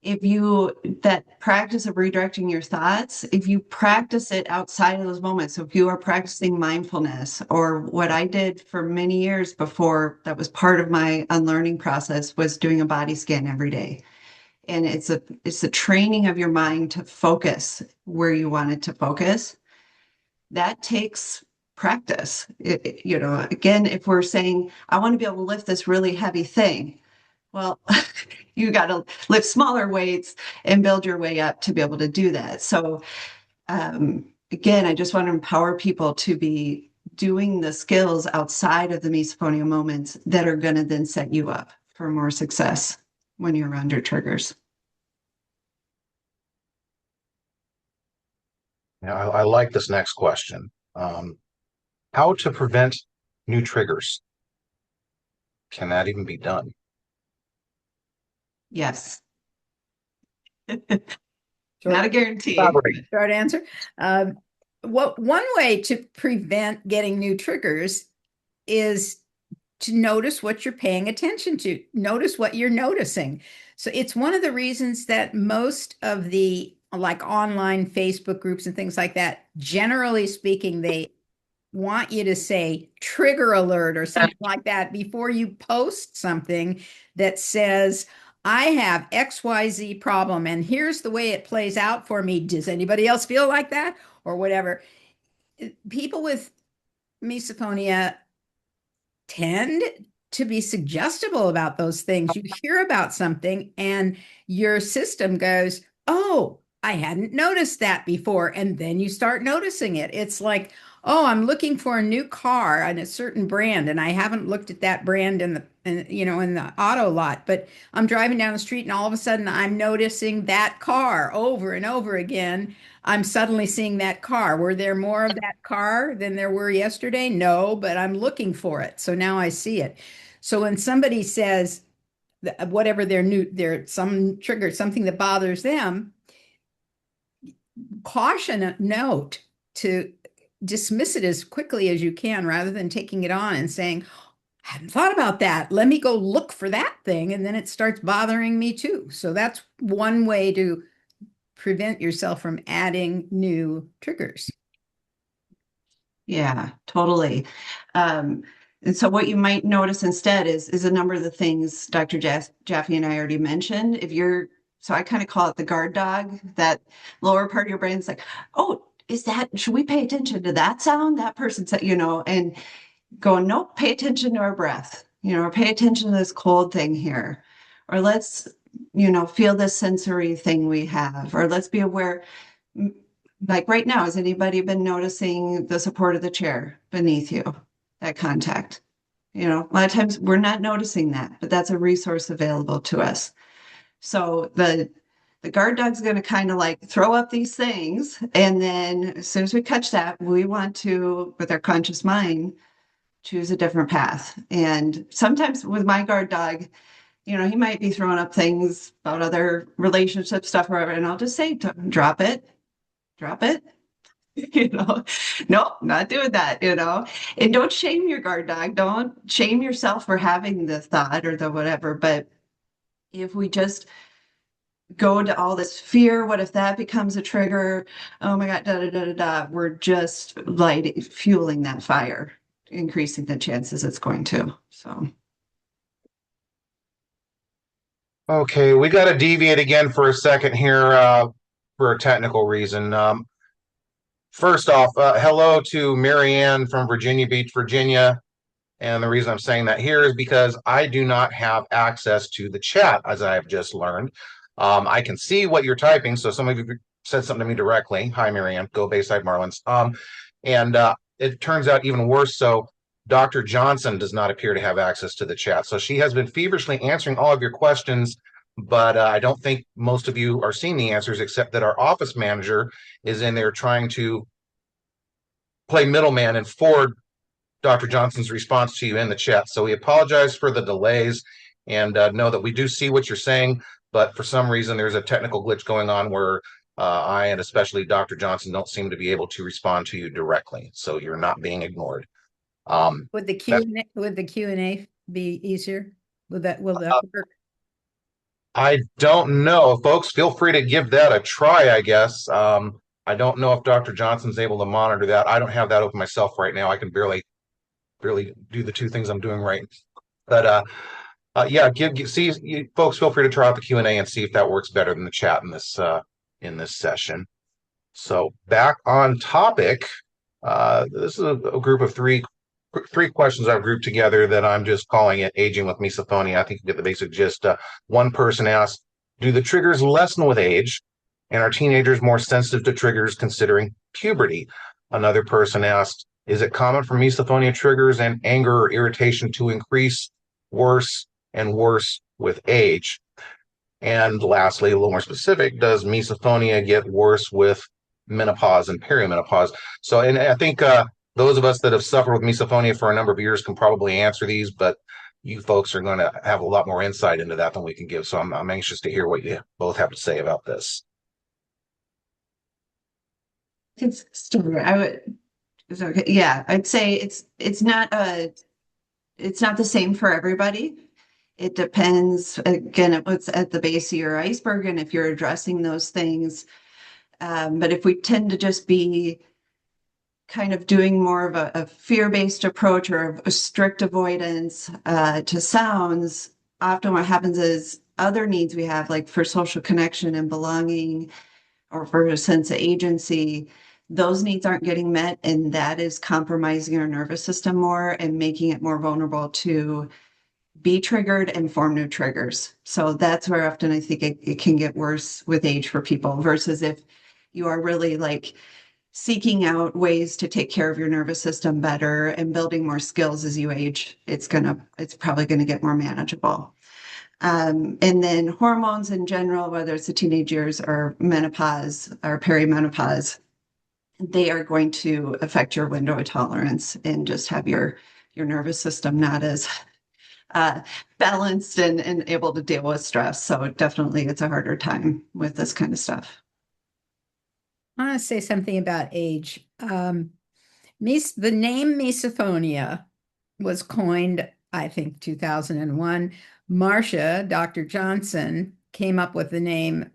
if you, that practice of redirecting your thoughts, if you practice it outside of those moments, so if you are practicing mindfulness, or what I did for many years before, that was part of my unlearning process, was doing a body scan every day. And it's a training of your mind to focus where you want it to focus. That takes practice. Again, if we're saying, I want to be able to lift this really heavy thing, well, you got to lift smaller weights and build your way up to be able to do that. So again, I just want to empower people to be doing the skills outside of the misophonia moments that are going to then set you up for more success when you're around your triggers. Yeah, I like this next question. How to prevent new triggers? Can that even be done? Yes. Short, Not a guarantee. short answer. One way to prevent getting new triggers is to notice what you're paying attention to. Notice what you're noticing. So it's one of the reasons that most of the like online Facebook groups and things like that, generally speaking, they want you to say trigger alert or something like that before you post something that says, I have XYZ problem and here's the way it plays out for me. Does anybody else feel like that? Or whatever. People with misophonia tend to be suggestible about those things. You hear about something and your system goes, oh, I hadn't noticed that before. And then you start noticing it. It's like, oh, I'm looking for a new car on a certain brand, and I haven't looked at that brand in the auto lot, but I'm driving down the street and all of a sudden I'm noticing that car over and over again. I'm suddenly seeing that car. Were there more of that car than there were yesterday? No, but I'm looking for it. So now I see it. So when somebody says whatever their some trigger, something that bothers them, caution a note to dismiss it as quickly as you can rather than taking it on and saying, I hadn't thought about that. Let me go look for that thing. And then it starts bothering me too. So that's one way to prevent yourself from adding new triggers. Yeah, totally. And so what you might notice instead is a number of the things Dr. Jaffe and I already mentioned. So I kind of call it the guard dog, that lower part of your brain's like, oh, should we pay attention to that sound? That person said, and go, nope, pay attention to our breath, or pay attention to this cold thing here, or let's, feel this sensory thing we have, or let's be aware. Like right now, has anybody been noticing the support of the chair beneath you, that contact? A lot of times we're not noticing that, but that's a resource available to us. So the guard dog's going to kind of like throw up these things. And then as soon as we catch that, we want to, with our conscious mind, choose a different path. And sometimes with my guard dog, he might be throwing up things about other relationship stuff or whatever. And I'll just say, drop it. Nope, not doing that, and don't shame your guard dog. Don't shame yourself for having the thought or the whatever. But if we just go to all this fear, what if that becomes a trigger? Oh my God, da da da da da. We're just fueling that fire, increasing the chances it's going to. So. Okay, we got to deviate again for a second here for a technical reason. First off, hello to Marianne from Virginia Beach, Virginia. And the reason I'm saying that here is because I do not have access to the chat, as I have just learned. I can see what you're typing. So some of you said something to me directly. Hi, Marianne. Go Bayside Marlins. And it turns out even worse. So Dr. Johnson does not appear to have access to the chat. So she has been feverishly answering all of your questions, but I don't think most of you are seeing the answers, except that our office manager is in there trying to play middleman and forward Dr. Johnson's response to you in the chat. So we apologize for the delays and know that we do see what you're saying, but for some reason there's a technical glitch going on where I and especially Dr. Johnson don't seem to be able to respond to you directly. So you're not being ignored. Would the Q&A be easier? Will that work? I don't know, folks. Feel free to give that a try, I guess. I don't know if Dr. Johnson's able to monitor that. I don't have that open myself right now. I can barely do the two things I'm doing right. But yeah, folks, feel free to try out the Q&A and see if that works better than the chat in this session. So back on topic, this is a group of three questions I've grouped together that I'm just calling it aging with misophonia. I think you get the basic gist. One person asked, do the triggers lessen with age? And are teenagers more sensitive to triggers considering puberty? Another person asked, is it common for misophonia triggers and anger or irritation to increase worse and worse with age? And lastly, a little more specific, does misophonia get worse with menopause and perimenopause? So, and I think those of us that have suffered with misophonia for a number of years can probably answer these, but you folks are going to have a lot more insight into that than we can give. So I'm anxious to hear what you both have to say about this. It's story. It's okay. Yeah, I'd say it's not the same for everybody. It depends again at what's at the base of your iceberg and if you're addressing those things. But if we tend to just be kind of doing more of a fear-based approach or a strict avoidance to sounds, often what happens is other needs we have, like for social connection and belonging, or for a sense of agency, those needs aren't getting met, and that is compromising our nervous system more and making it more vulnerable to be triggered and form new triggers. So that's where often I think it can get worse with age for people versus if you are really like seeking out ways to take care of your nervous system better and building more skills as you age, it's probably going to get more manageable. And then hormones in general, whether it's the teenage years or menopause or perimenopause, they are going to affect your window of tolerance and just have your nervous system not as balanced and able to deal with stress. So definitely it's a harder time with this kind of stuff. I want to say something about age. The name misophonia was coined, I think, 2001. Dr. Johnson, came up with the name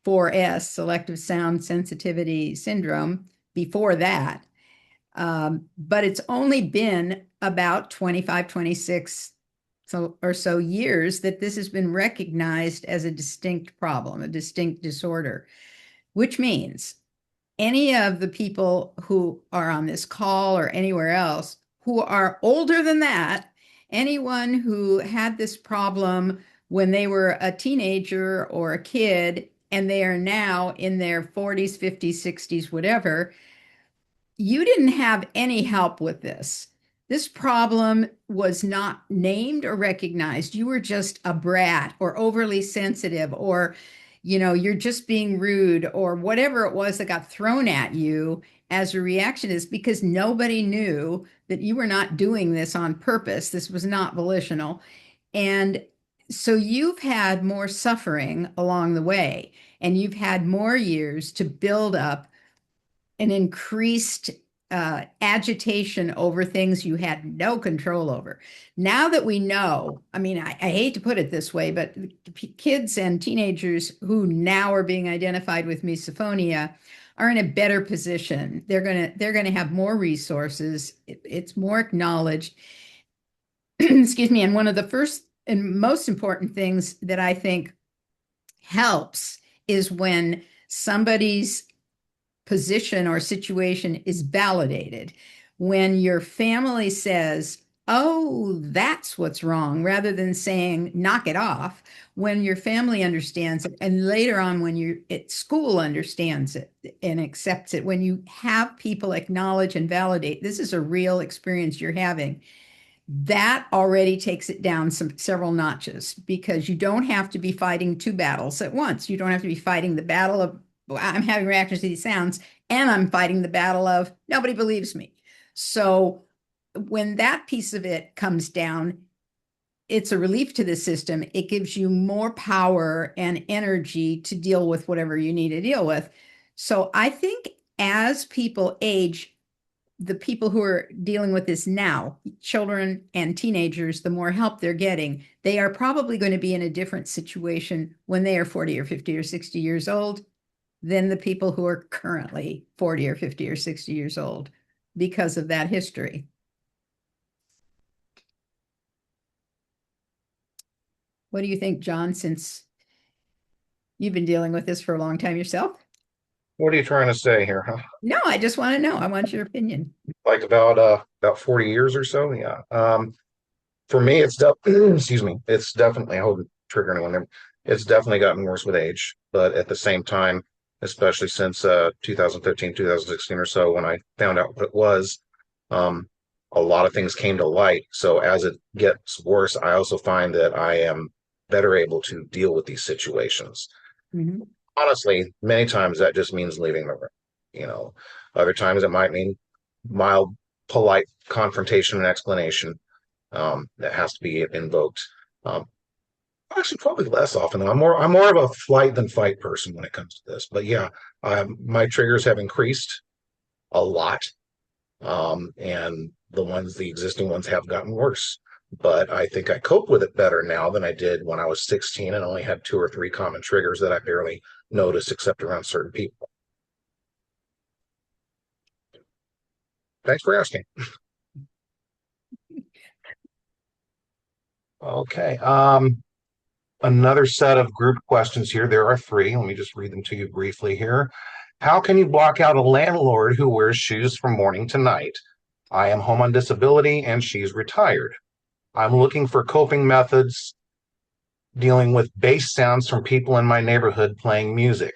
4S, Selective Sound Sensitivity Syndrome, before that. But it's only been about 25, 26 or so years that this has been recognized as a distinct problem, a distinct disorder, which means any of the people who are on this call or anywhere else who are older than that, anyone who had this problem when they were a teenager or a kid, and they are now in their 40s, 50s, 60s, whatever, you didn't have any help with this. This problem was not named or recognized. You were just a brat or overly sensitive, or you're just being rude, or whatever it was that got thrown at you as a reaction, is because nobody knew that you were not doing this on purpose. This was not volitional. And so you've had more suffering along the way, and you've had more years to build up an increased agitation over things you had no control over. Now that we know, I mean, I hate to put it this way, but kids and teenagers who now are being identified with misophonia are in a better position. They're gonna have more resources. It's more acknowledged. Excuse me. And one of the first and most important things that I think helps is when somebody's position or situation is validated. When your family says, oh, that's what's wrong, rather than saying, knock it off, when your family understands it, and later on when you're at school understands it and accepts it, when you have people acknowledge and validate, this is a real experience you're having, that already takes it down several notches because you don't have to be fighting two battles at once. You don't have to be fighting the battle of, well, I'm having reactions to these sounds, and I'm fighting the battle of nobody believes me. So when that piece of it comes down, it's a relief to the system. It gives you more power and energy to deal with whatever you need to deal with. So I think as people age, the people who are dealing with this now, children and teenagers, the more help they're getting, they are probably going to be in a different situation when they are 40 or 50 or 60 years old than the people who are currently 40 or 50 or 60 years old because of that history. What do you think, John, since you've been dealing with this for a long time yourself? What are you trying to say here, huh? No, I just want to know. I want your opinion. Like about 40 years or so? Yeah. For me, excuse me, it's definitely, I hope trigger anyone there. It's definitely gotten worse with age, but at the same time, especially since 2015, 2016 or so, when I found out what it was, um, a lot of things came to light. So as it gets worse, I also find that I am better able to deal with these situations. Mm-hmm. Honestly, many times that just means leaving the room. You know, other times it might mean mild, polite confrontation and explanation that has to be invoked. Um, Actually, probably less often though. I'm more of a flight than fight person when it comes to this. But yeah, my triggers have increased a lot, and the existing ones have gotten worse. But I think I cope with it better now than I did when I was 16 and only had 2 or 3 common triggers that I barely noticed except around certain people. Thanks for asking. Okay. Another set of group questions here. There are 3. Let me just read them to you briefly here. How can you block out a landlord who wears shoes from morning to night? I am home on disability and she's retired. I'm looking for coping methods dealing with bass sounds from people in my neighborhood playing music.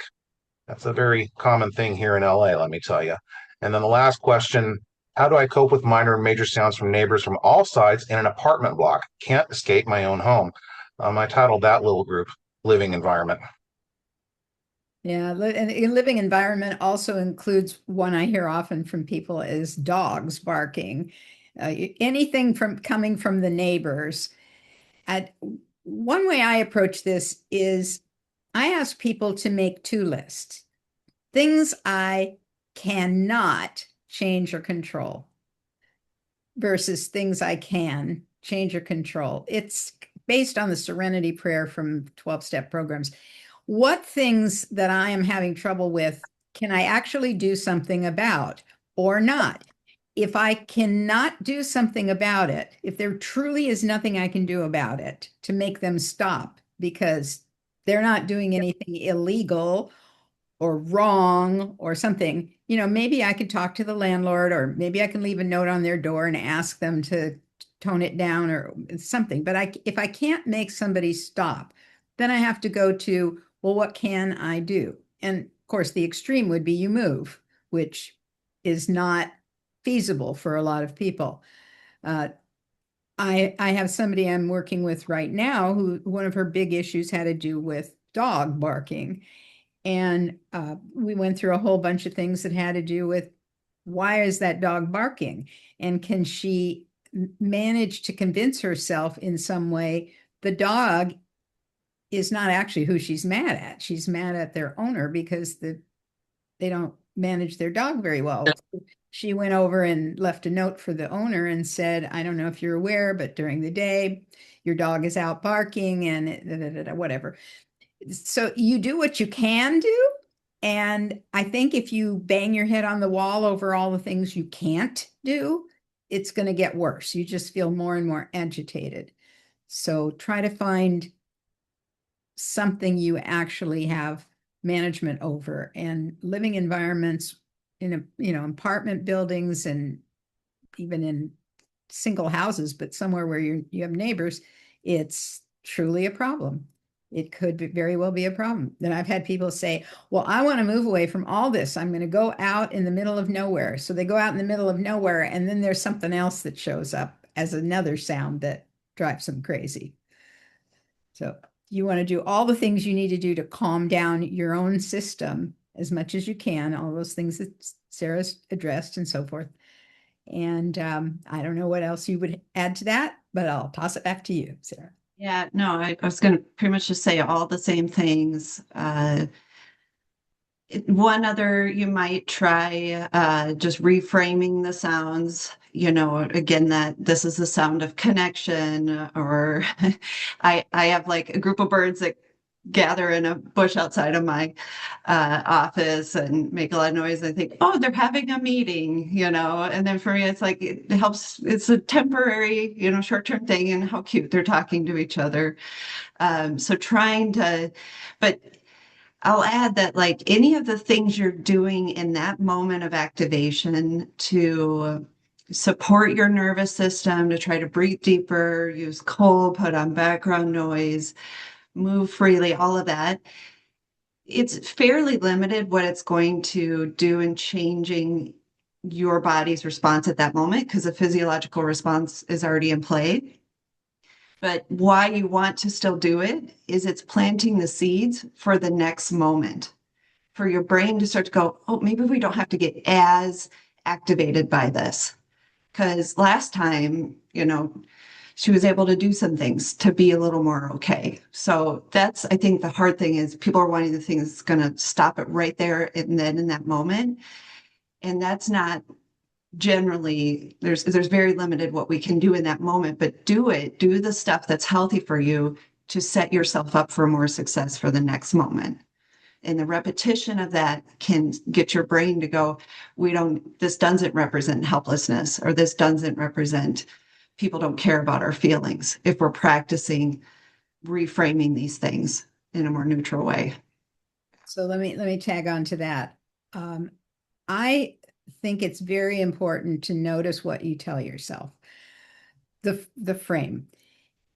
That's a very common thing here in LA, let me tell you. And then the last question, how do I cope with minor and major sounds from neighbors from all sides in an apartment block? Can't escape my own home. I titled that little group Living Environment. Yeah, and a living environment also includes one I hear often from people is dogs barking, anything from coming from the neighbors. At one way I approach this is I ask people to make 2 lists, things I cannot change or control versus things I can change or control. It's based on the Serenity Prayer from 12-step programs. What things that I am having trouble with can I actually do something about or not? If I cannot do something about it, if there truly is nothing I can do about it to make them stop because they're not doing anything illegal or wrong or something, maybe I could talk to the landlord or maybe I can leave a note on their door and ask them to tone it down or something. But if I can't make somebody stop, then I have to go to, well, what can I do? And of course, the extreme would be you move, which is not feasible for a lot of people. I have somebody I'm working with right now who one of her big issues had to do with dog barking. And we went through a whole bunch of things that had to do with why is that dog barking? And can she manage to convince herself in some way the dog is not actually who she's mad at. She's mad at their owner because they don't manage their dog very well. She went over and left a note for the owner and said, I don't know if you're aware, but during the day, your dog is out barking and whatever. So you do what you can do. And I think if you bang your head on the wall over all the things you can't do, it's going to get worse. You just feel more and more agitated. So try to find something you actually have management over, and living environments in apartment buildings and even in single houses, but somewhere where you have neighbors, it's truly a problem. It could very well be a problem. Then I've had people say, well, I want to move away from all this. I'm going to go out in the middle of nowhere. So they go out in the middle of nowhere, and then there's something else that shows up as another sound that drives them crazy. So you want to do all the things you need to do to calm down your own system as much as you can, all those things that Sarah's addressed and so forth. And I don't know what else you would add to that, but I'll toss it back to you, Sara. Yeah, no, I was going to pretty much just say all the same things. One other, you might try just reframing the sounds, again, that this is the sound of connection, or I have like a group of birds that gather in a bush outside of my office and make a lot of noise. I think, oh, they're having a meeting, and then for me, it's like, it helps. It's a temporary, short-term thing, and how cute they're talking to each other. So but I'll add that, like, any of the things you're doing in that moment of activation to support your nervous system, to try to breathe deeper, use cold, put on background noise, move freely, all of that, it's fairly limited what it's going to do in changing your body's response at that moment, because the physiological response is already in play. But why you want to still do it is it's planting the seeds for the next moment, for your brain to start to go, oh, maybe we don't have to get as activated by this. Because last time, she was able to do some things to be a little more okay. So that's, I think, the hard thing is people are wanting the thing that's going to stop it right there and then in that moment. And that's not generally, there's very limited what we can do in that moment, but do the stuff that's healthy for you to set yourself up for more success for the next moment. And the repetition of that can get your brain to go, this doesn't represent helplessness, or this doesn't represent people don't care about our feelings, if we're practicing reframing these things in a more neutral way. So let me tag on to that. I think it's very important to notice what you tell yourself. The frame.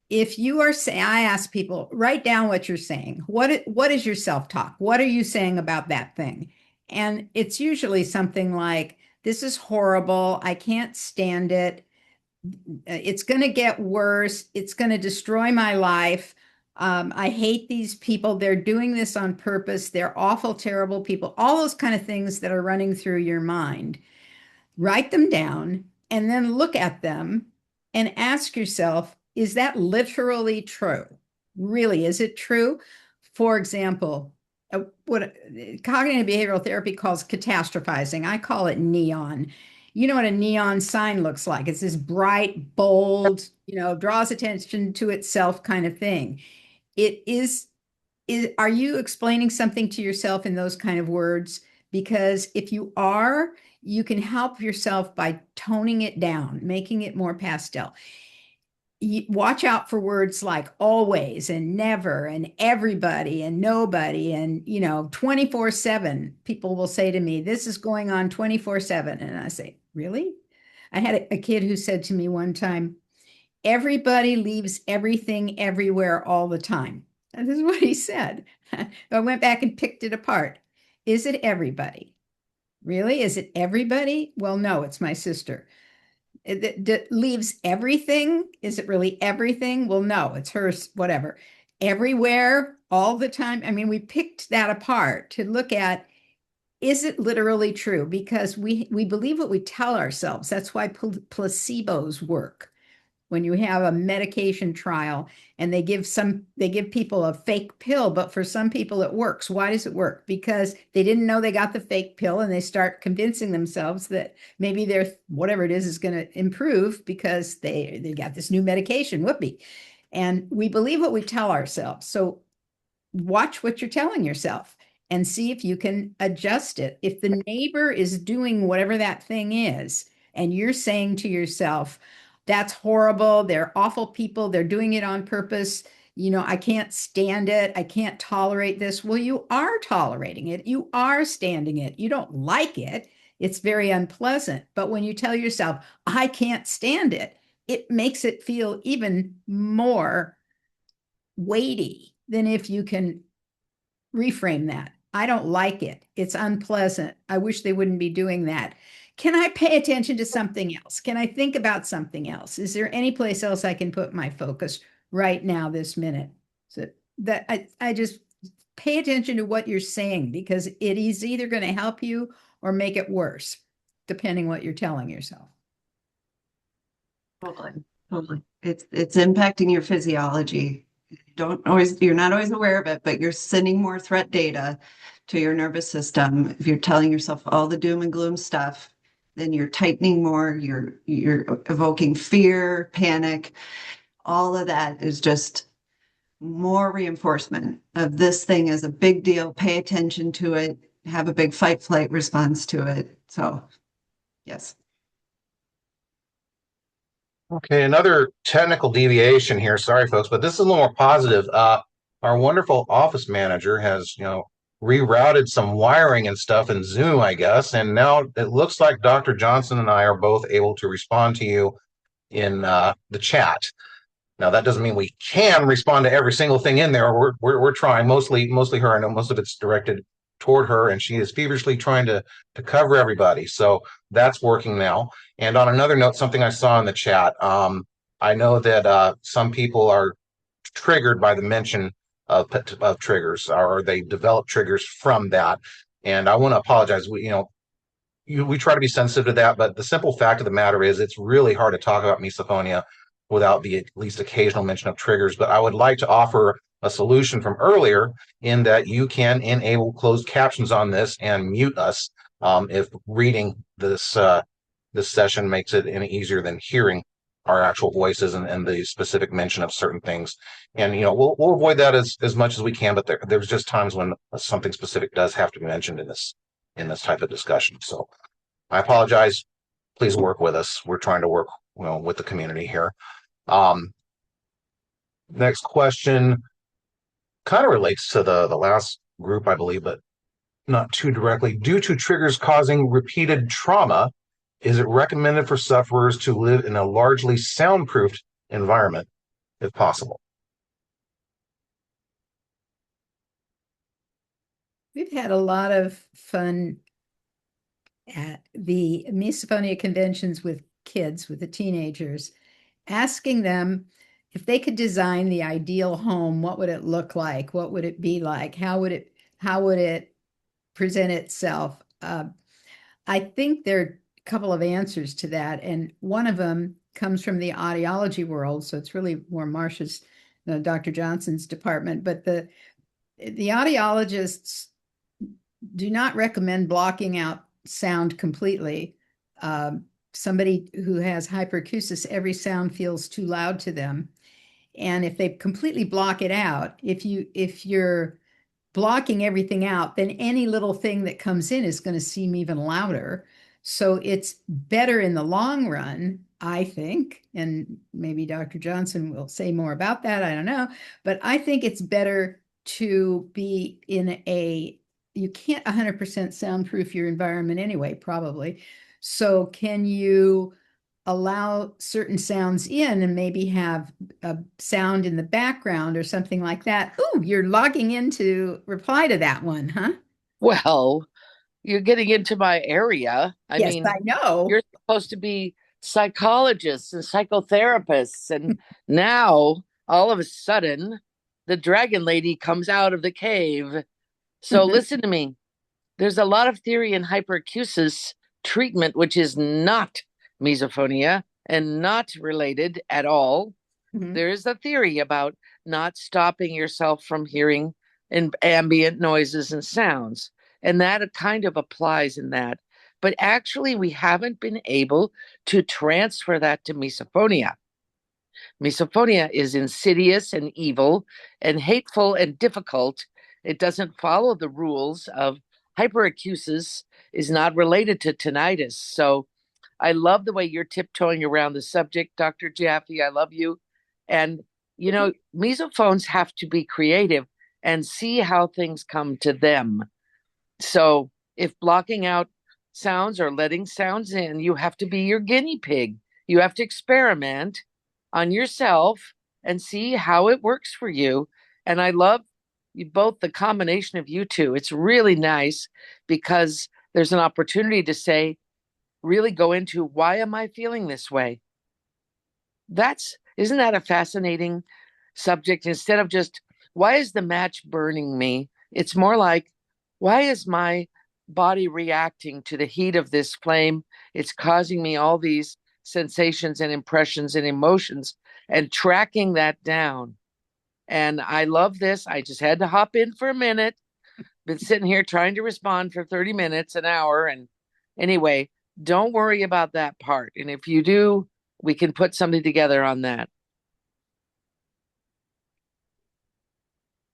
If you are saying, I ask people, write down what you're saying. What is your self-talk? What are you saying about that thing? And it's usually something like, this is horrible. I can't stand it. It's going to get worse. It's going to destroy my life. I hate these people. They're doing this on purpose. They're awful, terrible people. All those kind of things that are running through your mind. Write them down and then look at them and ask yourself, is that literally true? Really, is it true? For example, what cognitive behavioral therapy calls catastrophizing, I call it neon. You know what a neon sign looks like? It's this bright, bold, draws attention to itself kind of thing. It is, are you explaining something to yourself in those kind of words? Because if you are, you can help yourself by toning it down, making it more pastel. Watch out for words like always and never and everybody and nobody and 24/7. People will say to me, this is going on 24/7. And I say, really? I had a kid who said to me one time, everybody leaves everything everywhere all the time. And this is what he said. I went back and picked it apart. Is it everybody? Really? Is it everybody? Well, no, it's my sister. It leaves everything. Is it really everything? Well, no, it's hers, whatever. Everywhere, all the time. I mean, we picked that apart to look at, is it literally true? Because we believe what we tell ourselves. That's why placebos work. When you have a medication trial and they give people a fake pill, but for some people it works. Why does it work? Because they didn't know they got the fake pill and they start convincing themselves that maybe their whatever it is going to improve because they got this new medication. Whoopee. And we believe what we tell ourselves. So watch what you're telling yourself and see if you can adjust it. If the neighbor is doing whatever that thing is, and you're saying to yourself, that's horrible. They're awful people. They're doing it on purpose. I can't stand it. I can't tolerate this. Well, you are tolerating it. You are standing it. You don't like it. It's very unpleasant. But when you tell yourself, I can't stand it, it makes it feel even more weighty than if you can reframe that. I don't like it. It's unpleasant. I wish they wouldn't be doing that. Can I pay attention to something else? Can I think about something else? Is there any place else I can put my focus right now, this minute? So that I just pay attention to what you're saying, because it is either going to help you or make it worse, depending what you're telling yourself. Totally. It's impacting your physiology. You're not always aware of it, but you're sending more threat data to your nervous system. If you're telling yourself all the doom and gloom stuff, then you're tightening more, you're evoking fear, panic. All of that is just more reinforcement of this thing as a big deal. Pay attention to it, have a big fight flight response to it. So, yes. Okay, another technical deviation here. Sorry, folks, but this is a little more positive. Our wonderful office manager has, rerouted some wiring and stuff in Zoom, I guess, and now it looks like Dr. Johnson and I are both able to respond to you in the chat. Now, that doesn't mean we can respond to every single thing in there. We're trying, mostly her. I know most of it's directed toward her, and she is feverishly trying to cover everybody. So that's working now. And on another note, something I saw in the chat, I know that some people are triggered by the mention of triggers, or they develop triggers from that. And I want to apologize. We try to be sensitive to that, but the simple fact of the matter is it's really hard to talk about misophonia without the at least occasional mention of triggers. But I would like to offer a solution from earlier, in that you can enable closed captions on this and mute us if reading this session makes it any easier than hearing our actual voices and the specific mention of certain things. And we'll avoid that as much as we can, but there's just times when something specific does have to be mentioned in this type of discussion. So I apologize. Please work with us. We're trying to work with the community here. Next question kind of relates to the last group, I believe, but not too directly. Due to triggers causing repeated trauma, is it recommended for sufferers to live in a largely soundproofed environment if possible? We've had a lot of fun at the misophonia conventions with kids, with the teenagers, asking them if they could design the ideal home, what would it look like? What would it be like? How would it present itself? I think there are a couple of answers to that, and one of them comes from the audiology world, so it's really more Marcia's, Dr. Johnson's department. But the audiologists do not recommend blocking out sound completely. Somebody who has hyperacusis, every sound feels too loud to them. And if they completely block it out, if you're blocking everything out, then any little thing that comes in is going to seem even louder. So it's better in the long run, I think, and maybe Dr. Johnson will say more about that, I don't know, but I think it's better to be you can't 100% soundproof your environment anyway, probably. So can you allow certain sounds in and maybe have a sound in the background or something like that? Oh, you're logging in to reply to that one, huh? Well, you're getting into my area. I Yes, mean, I know. you're supposed to be psychologists and psychotherapists. And now, all of a sudden, the dragon lady comes out of the cave. So listen to me. There's a lot of theory in hyperacusis treatment, which is not misophonia and not related at all. There is a theory about not stopping yourself from hearing ambient noises and sounds. And that kind of applies in that. But actually, we haven't been able to transfer that to misophonia. Misophonia is insidious and evil and hateful and difficult. It doesn't follow the rules of hyperacusis, is not related to tinnitus. So I love the way you're tiptoeing around the subject, Dr. Jaffe. I love you. And, misophones have to be creative and see how things come to them. So if blocking out sounds or letting sounds in, you have to be your guinea pig. You have to experiment on yourself and see how it works for you. And I love you both, the combination of you two. It's really nice because there's an opportunity to say, really go into, why am I feeling this way? Isn't that a fascinating subject? Instead of just, why is the match burning me? It's more like, why is my body reacting to the heat of this flame? It's causing me all these sensations and impressions and emotions, and tracking that down. And I love this. I just had to hop in for a minute. Been sitting here trying to respond for 30 minutes, an hour. And anyway, don't worry about that part. And if you do, we can put something together on that.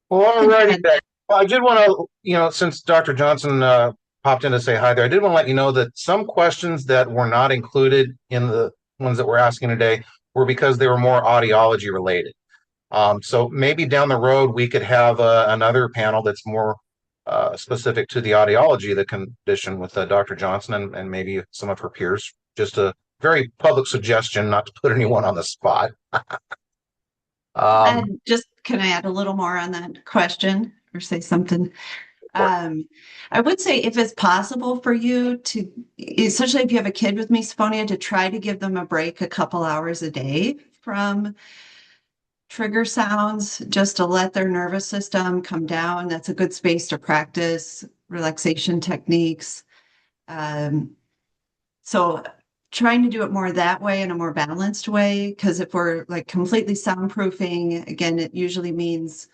Well, alrighty then. Well, I did want to, since Dr. Johnson popped in to say hi there, I did want to let you know that some questions that were not included in the ones that we're asking today were because they were more audiology related. So maybe down the road we could have another panel that's more specific to the audiology of the condition with Dr. Johnson and maybe some of her peers. Just a very public suggestion, not to put anyone on the spot. And just, can I add a little more on that question or say something? I would say if it's possible for you to, especially if you have a kid with misophonia, to try to give them a break a couple hours a day from trigger sounds, just to let their nervous system come down. That's a good space to practice relaxation techniques. So trying to do it more that way, in a more balanced way, because if we're like completely soundproofing, again, it usually means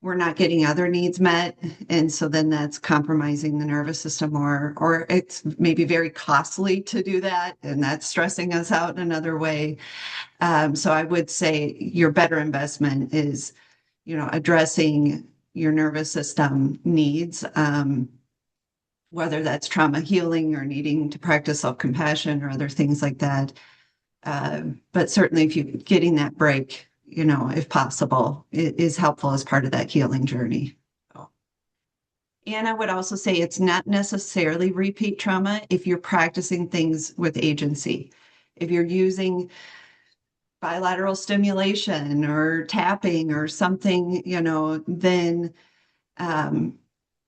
we're not getting other needs met. And so then that's compromising the nervous system more, or it's maybe very costly to do that. And that's stressing us out in another way. So I would say your better investment is, addressing your nervous system needs, whether that's trauma healing or needing to practice self-compassion or other things like that. But certainly if you're getting that break, if possible, it is helpful as part of that healing journey. And I would also say it's not necessarily repeat trauma if you're practicing things with agency. If you're using bilateral stimulation or tapping or something, then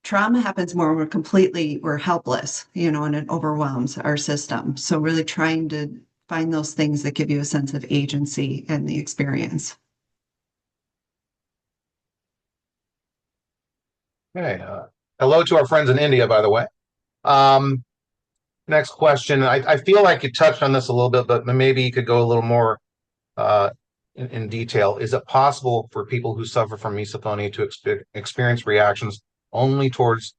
trauma happens more when we're helpless, and it overwhelms our system. So really trying to find those things that give you a sense of agency and the experience. Okay. Hello to our friends in India, by the way. Next question. I feel like you touched on this a little bit, but maybe you could go a little more in detail. Is it possible for people who suffer from misophonia to experience reactions only towards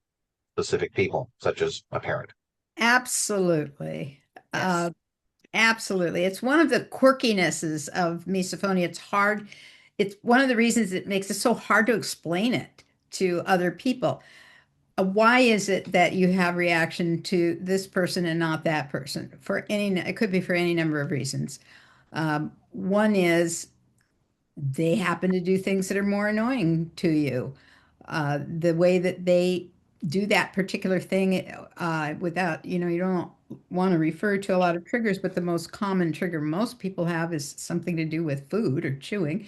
specific people, such as a parent? Absolutely. Yes. Absolutely. It's one of the quirkinesses of misophonia. It's hard. It's one of the reasons it makes it so hard to explain it to other people. Why is it that you have reaction to this person and not that person? It could be for any number of reasons. One is they happen to do things that are more annoying to you. The way that they do that particular thing, without, you don't want to refer to a lot of triggers, but the most common trigger most people have is something to do with food or chewing.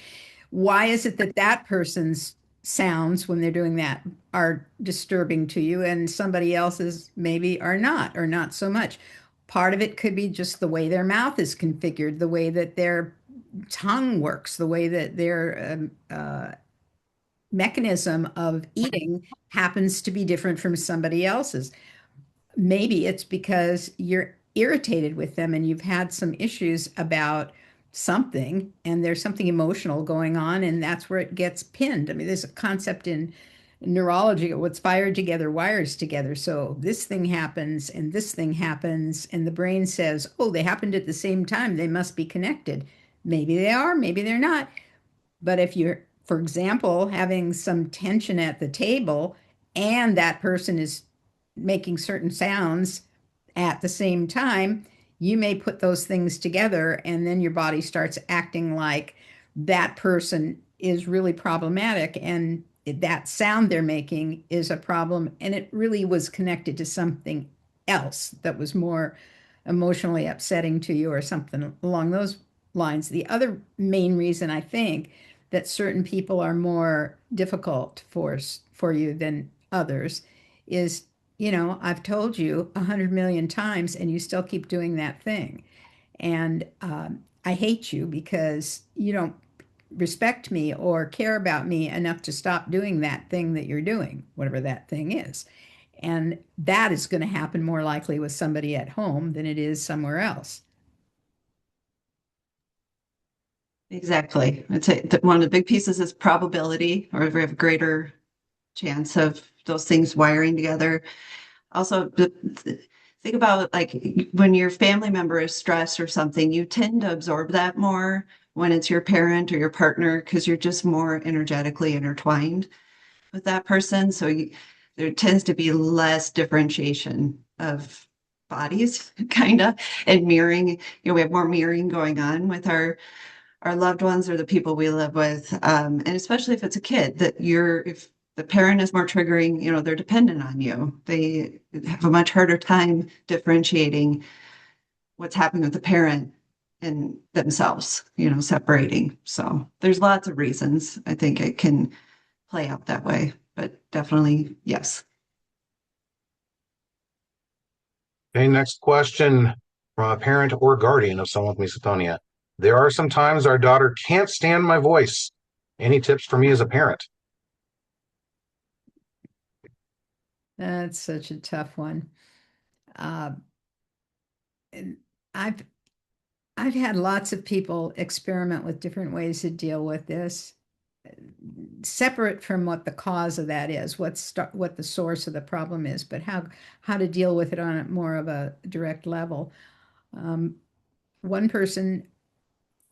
Why is it that that person's sounds when they're doing that are disturbing to you and somebody else's maybe are not, or not so much? Part of it could be just the way their mouth is configured, the way that their tongue works, the way that their mechanism of eating happens to be different from somebody else's. Maybe it's because you're irritated with them and you've had some issues about something and there's something emotional going on, and that's where it gets pinned. I mean, there's a concept in neurology, what's fired together wires together. So this thing happens and this thing happens, and the brain says, oh, they happened at the same time, they must be connected. Maybe they are, maybe they're not. But if you're, for example, having some tension at the table and that person is making certain sounds at the same time, you may put those things together and then your body starts acting like that person is really problematic, and that sound they're making is a problem, and it really was connected to something else that was more emotionally upsetting to you or something along those lines. The other main reason I think that certain people are more difficult for you than others is, I've told you 100 million times and you still keep doing that thing. And I hate you because you don't respect me or care about me enough to stop doing that thing that you're doing, whatever that thing is. And that is going to happen more likely with somebody at home than it is somewhere else. Exactly. I'd say that one of the big pieces is probability, or we have a greater chance of those things wiring together. Also, think about like when your family member is stressed or something, you tend to absorb that more when it's your parent or your partner because you're just more energetically intertwined with that person. So there tends to be less differentiation of bodies, kind of, and mirroring. We have more mirroring going on with our loved ones or the people we live with, and especially if it's a kid if the parent is more triggering, they're dependent on you. They have a much harder time differentiating what's happening with the parent and themselves, separating. So there's lots of reasons I think it can play out that way, but definitely yes. Okay, next question from a parent or guardian of someone with misophonia. There are some times our daughter can't stand my voice. Any tips for me as a parent? That's such a tough one. Uh, and I've had lots of people experiment with different ways to deal with this, separate from what the cause of that is, what the source of the problem is, but how to deal with it on a more of a direct level. One person,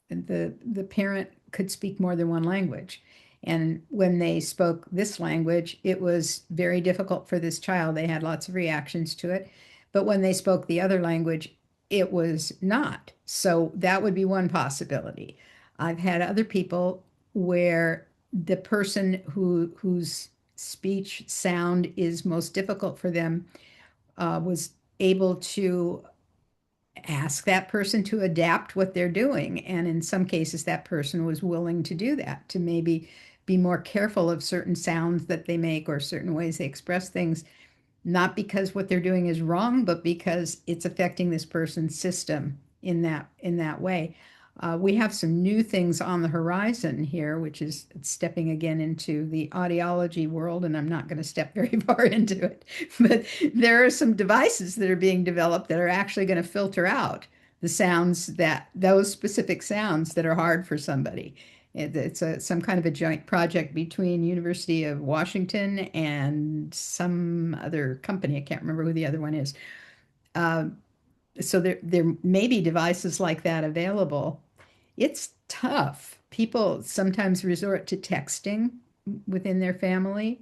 the parent could speak more than one language. And when they spoke this language, it was very difficult for this child. They had lots of reactions to it. But when they spoke the other language, it was not. So that would be one possibility. I've had other people where the person whose speech sound is most difficult for them was able to ask that person to adapt what they're doing. And in some cases, that person was willing to do that, to maybe be more careful of certain sounds that they make or certain ways they express things, not because what they're doing is wrong, but because it's affecting this person's system in that way. We have some new things on the horizon here, which is stepping again into the audiology world, and I'm not going to step very far into it. But there are some devices that are being developed that are actually going to filter out the sounds those specific sounds that are hard for somebody. It's some kind of a joint project between University of Washington and some other company. I can't remember who the other one is. So there may be devices like that available. It's tough. People sometimes resort to texting within their family.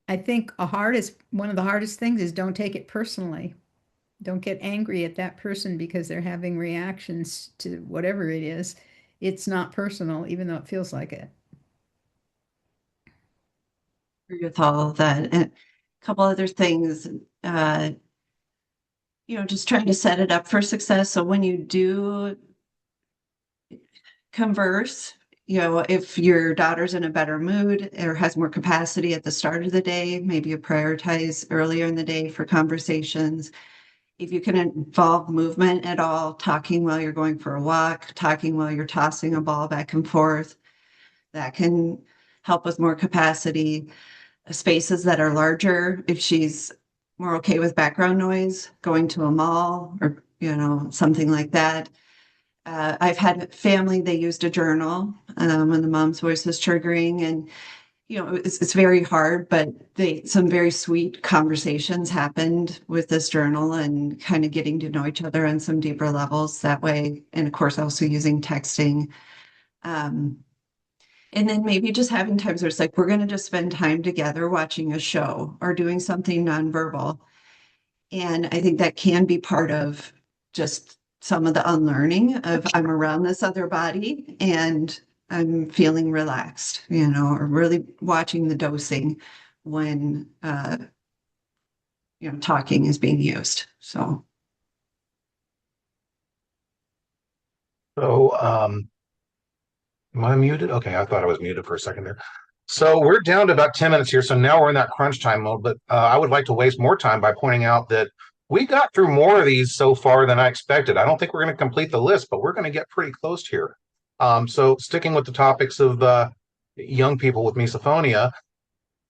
I think one of the hardest things is don't take it personally. Don't get angry at that person because they're having reactions to whatever it is. It's not personal, even though it feels like it. Agree with all of that. And a couple other things, just trying to set it up for success. So when you do converse, if your daughter's in a better mood or has more capacity at the start of the day, maybe you prioritize earlier in the day for conversations. If you can involve movement at all, talking while you're going for a walk, talking while you're tossing a ball back and forth, that can help with more capacity. Spaces that are larger, if she's more okay with background noise, going to a mall or, something like that. I've had family, they used a journal when the mom's voice was triggering, and it's very hard, but some very sweet conversations happened with this journal and kind of getting to know each other on some deeper levels that way. And of course, also using texting. And then maybe just having times where it's like, we're going to just spend time together watching a show or doing something nonverbal. And I think that can be part of just some of the unlearning of I'm around this other body and I'm feeling relaxed, or really watching the dosing when talking is being used. So. So, am I muted? Okay, I thought I was muted for a second there. So we're down to about 10 minutes here. So now we're in that crunch time mode, but I would like to waste more time by pointing out that we got through more of these so far than I expected. I don't think we're going to complete the list, but we're going to get pretty close here. So sticking with the topics of young people with misophonia,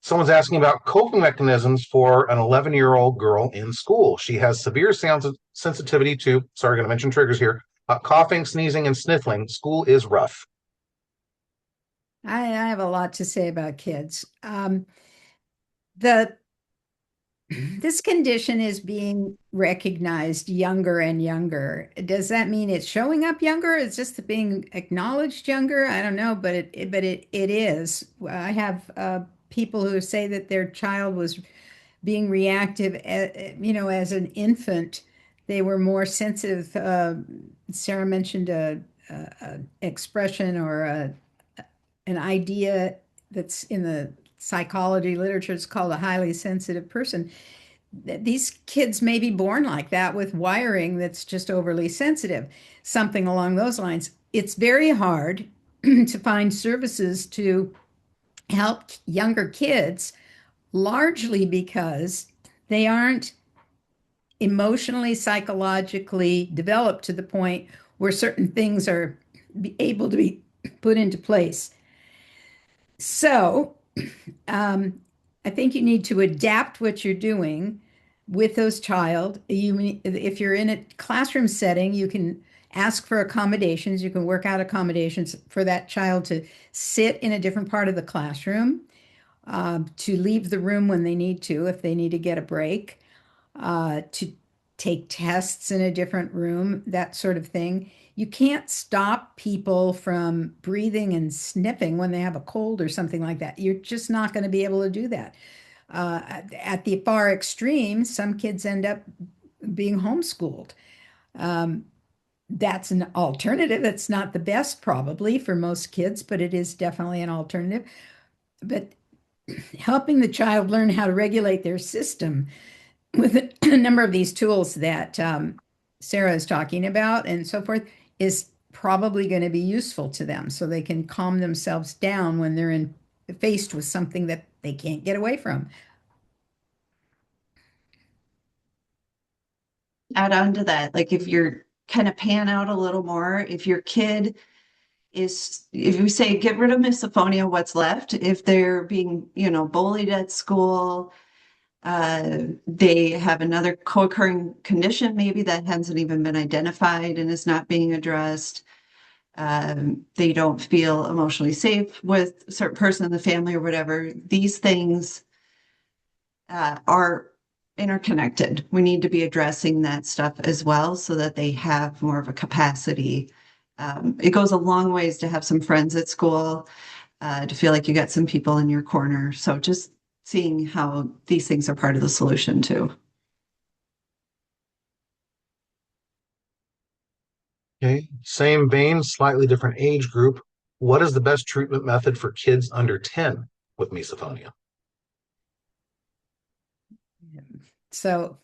someone's asking about coping mechanisms for an 11-year-old girl in school. She has severe sound sensitivity to, sorry, going to mention triggers here, coughing, sneezing, and sniffling. School is rough. I have a lot to say about kids. The This condition is being recognized younger and younger. Does that mean it's showing up younger? It's just being acknowledged younger? I don't know, but it is. I have people who say that their child was being reactive, as an infant. They were more sensitive. Sara mentioned a expression or an idea that's in the psychology literature. It's called a highly sensitive person. These kids may be born like that with wiring that's just overly sensitive, something along those lines. It's very hard to find services to help younger kids, largely because they aren't emotionally, psychologically developed to the point where certain things are able to be put into place. So, I think you need to adapt what you're doing with those child. If you're in a classroom setting, you can ask for accommodations. You can work out accommodations for that child to sit in a different part of the classroom, to leave the room when they need to, if they need to get a break, to take tests in a different room, that sort of thing. You can't stop people from breathing and sniffing when they have a cold or something like that. You're just not going to be able to do that. At the far extreme, some kids end up being homeschooled. That's an alternative. It's not the best, probably, for most kids, but it is definitely an alternative. But helping the child learn how to regulate their system with a number of these tools that Sara is talking about and so forth is probably going to be useful to them so they can calm themselves down when they're faced with something that they can't get away from. Add on to that, like if you're kind of pan out a little more, if your kid if you say get rid of misophonia, what's left? If they're being, bullied at school, they have another co-occurring condition maybe that hasn't even been identified and is not being addressed. They don't feel emotionally safe with a certain person in the family or whatever. These things are interconnected. We need to be addressing that stuff as well so that they have more of a capacity. It goes a long ways to have some friends at school, to feel like you got some people in your corner. So just seeing how these things are part of the solution too. Okay, same vein, slightly different age group. What is the best treatment method for kids under 10 with misophonia? So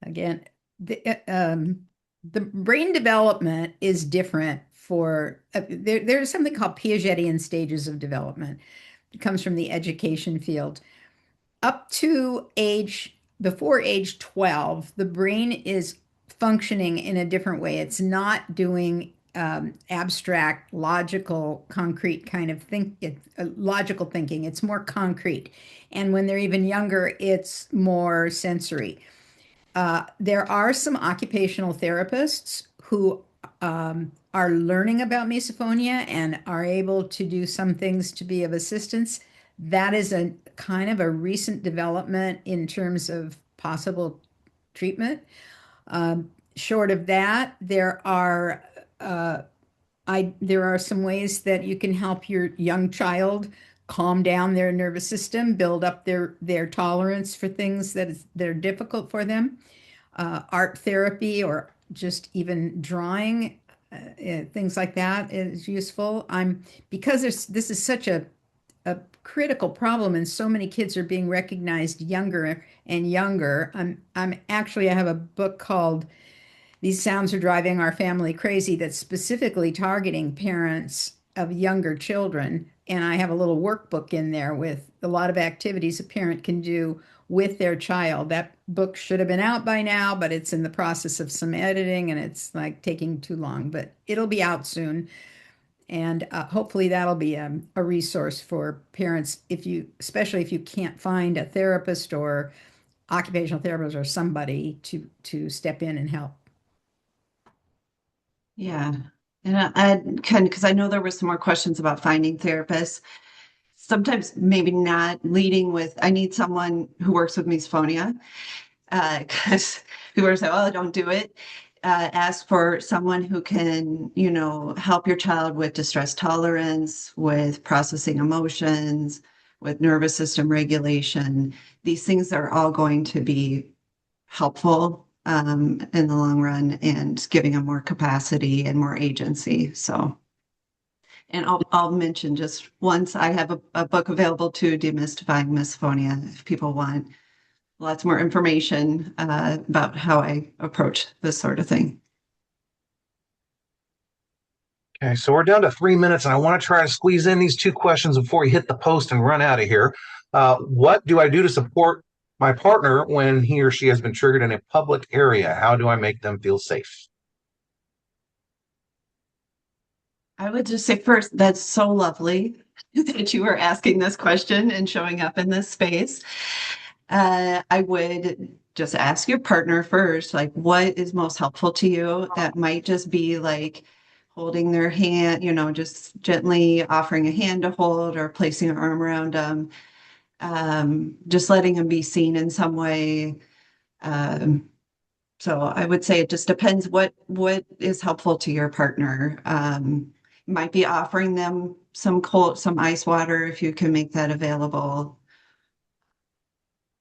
again, the brain development is different for there's something called Piagetian stages of development. It comes from the education field. Up to before age 12, the brain is functioning in a different way. It's not doing abstract, logical, concrete kind of logical thinking. It's more concrete. And when they're even younger, it's more sensory. There are some occupational therapists who are learning about misophonia and are able to do some things to be of assistance. That is a kind of a recent development in terms of possible treatment. Short of that, there are some ways that you can help your young child calm down their nervous system, build up their tolerance for things that are difficult for them. Art therapy or just even drawing, things like that is useful. Because this is such a a critical problem, and so many kids are being recognized younger and younger. I have a book called These Sounds Are Driving Our Family Crazy that's specifically targeting parents of younger children. And I have a little workbook in there with a lot of activities a parent can do with their child. That book should have been out by now, but it's in the process of some editing and it's like taking too long, but it'll be out soon. And hopefully that'll be a resource for parents if you, especially if you can't find a therapist or occupational therapist or somebody to step in and help. Yeah. And I kind of, because I know there were some more questions about finding therapists. Sometimes maybe not leading with, I need someone who works with misophonia, because people are saying, oh, don't do it. Ask for someone who can, help your child with distress tolerance, with processing emotions, with nervous system regulation. These things are all going to be helpful in the long run and giving them more capacity and more agency. So, and I'll mention just once I have a book available to Demystifying Misophonia if people want lots more information about how I approach this sort of thing. Okay, so we're down to 3 minutes, and I want to try to squeeze in these two questions before we hit the post and run out of here. What do I do to support my partner when he or she has been triggered in a public area? How do I make them feel safe? I would just say first, that's so lovely that you were asking this question and showing up in this space. I would just ask your partner first, like, what is most helpful to you? That might just be like holding their hand, just gently offering a hand to hold or placing an arm around them, just letting them be seen in some way. So I would say it just depends what is helpful to your partner. Might be offering them some ice water if you can make that available.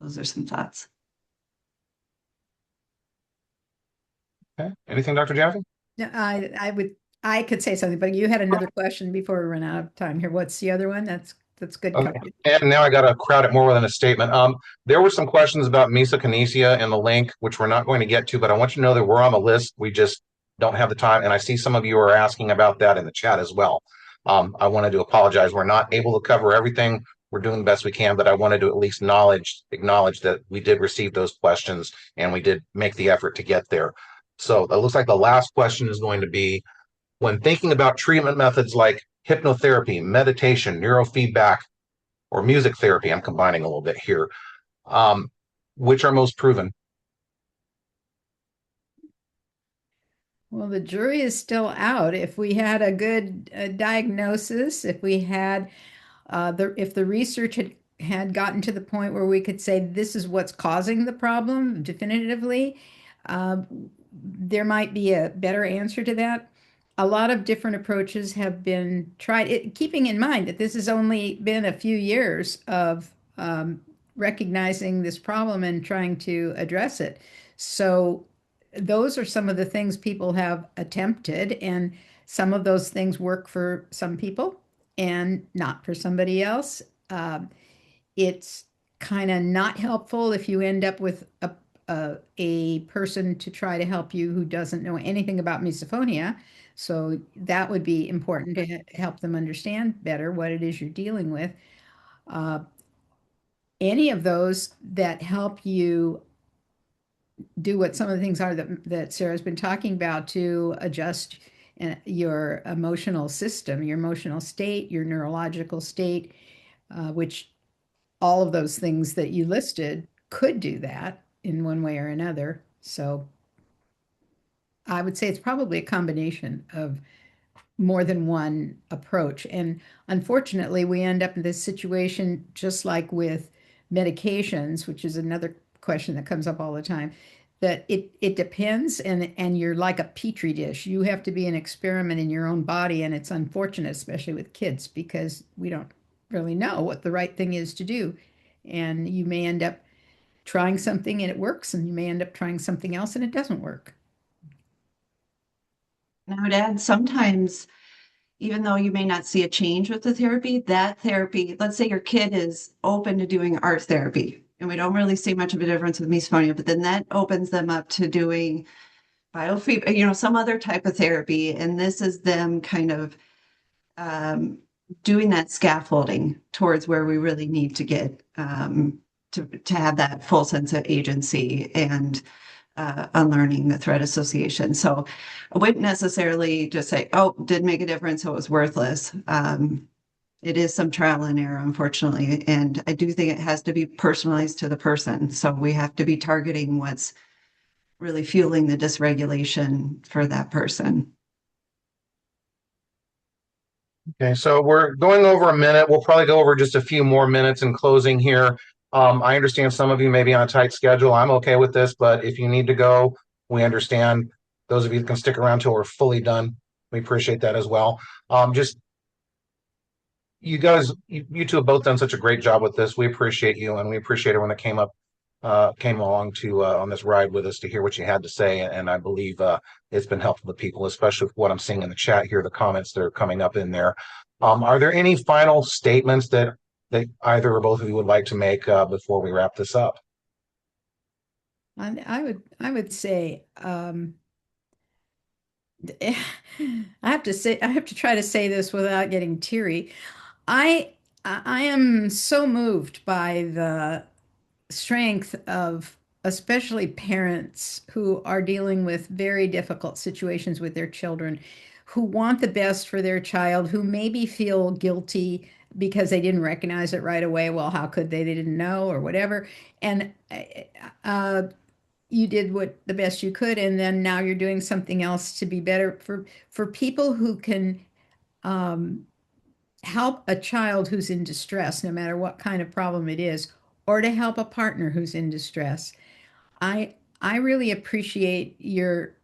Those are some thoughts. Okay. Anything, Dr. Jaffe? No, I could say something, but you had another question before we run out of time here. What's the other one? That's good. Okay. And now I got to crowd it more within a statement. There were some questions about mesokinesia in the link, which we're not going to get to, but I want you to know that we're on the list. We just don't have the time. And I see some of you are asking about that in the chat as well. I wanted to apologize. We're not able to cover everything. We're doing the best we can, but I wanted to at least acknowledge that we did receive those questions and we did make the effort to get there. So it looks like the last question is going to be, when thinking about treatment methods like hypnotherapy, meditation, neurofeedback, or music therapy, I'm combining a little bit here, which are most proven? Well, the jury is still out. If we had a good diagnosis, if we had if the research had gotten to the point where we could say this is what's causing the problem definitively, there might be a better answer to that. A lot of different approaches have been tried, keeping in mind that this has only been a few years of recognizing this problem and trying to address it. So those are some of the things people have attempted, and some of those things work for some people and not for somebody else. It's kind of not helpful if you end up with a person to try to help you who doesn't know anything about misophonia. So that would be important to help them understand better what it is you're dealing with. Any of those that help you do what some of the things are that Sara's been talking about to adjust your emotional system, your emotional state, your neurological state, which all of those things that you listed could do that in one way or another. So I would say it's probably a combination of more than one approach. And unfortunately, we end up in this situation just like with medications, which is another question that comes up all the time, that it depends, and you're like a petri dish. You have to be an experiment in your own body, and it's unfortunate, especially with kids, because we don't really know what the right thing is to do. And you may end up trying something and it works, and you may end up trying something else and it doesn't work. And I would add sometimes even though you may not see a change with the therapy, that therapy, let's say your kid is open to doing art therapy, and we don't really see much of a difference with misophonia, but then that opens them up to doing biofeedback, some other type of therapy. And this is them kind of doing that scaffolding towards where we really need to get to have that full sense of agency and unlearning the threat association. So I wouldn't necessarily just say, oh, didn't make a difference, so it was worthless. It is some trial and error, unfortunately. And I do think it has to be personalized to the person. So we have to be targeting what's really fueling the dysregulation for that person. Okay, so we're going over a minute. We'll probably go over just a few more minutes in closing here. I understand some of you may be on a tight schedule. I'm okay with this, but if you need to go, we understand. Those of you that can stick around till we're fully done, we appreciate that as well. Just you guys, you two have both done such a great job with this. We appreciate you, and we appreciate everyone that came along to on this ride with us to hear what you had to say. And I believe it's been helpful to people, especially with what I'm seeing in the chat here, the comments that are coming up in there. Are there any final statements that either or both of you would like to make before we wrap this up? I would say I have to try to say this without getting teary. I am so moved by the strength of especially parents who are dealing with very difficult situations with their children, who want the best for their child, who maybe feel guilty because they didn't recognize it right away. Well, how could they? They didn't know or whatever. And you did the best you could, and then now you're doing something else to be better for people who can help a child who's in distress, no matter what kind of problem it is, or to help a partner who's in distress. I really appreciate your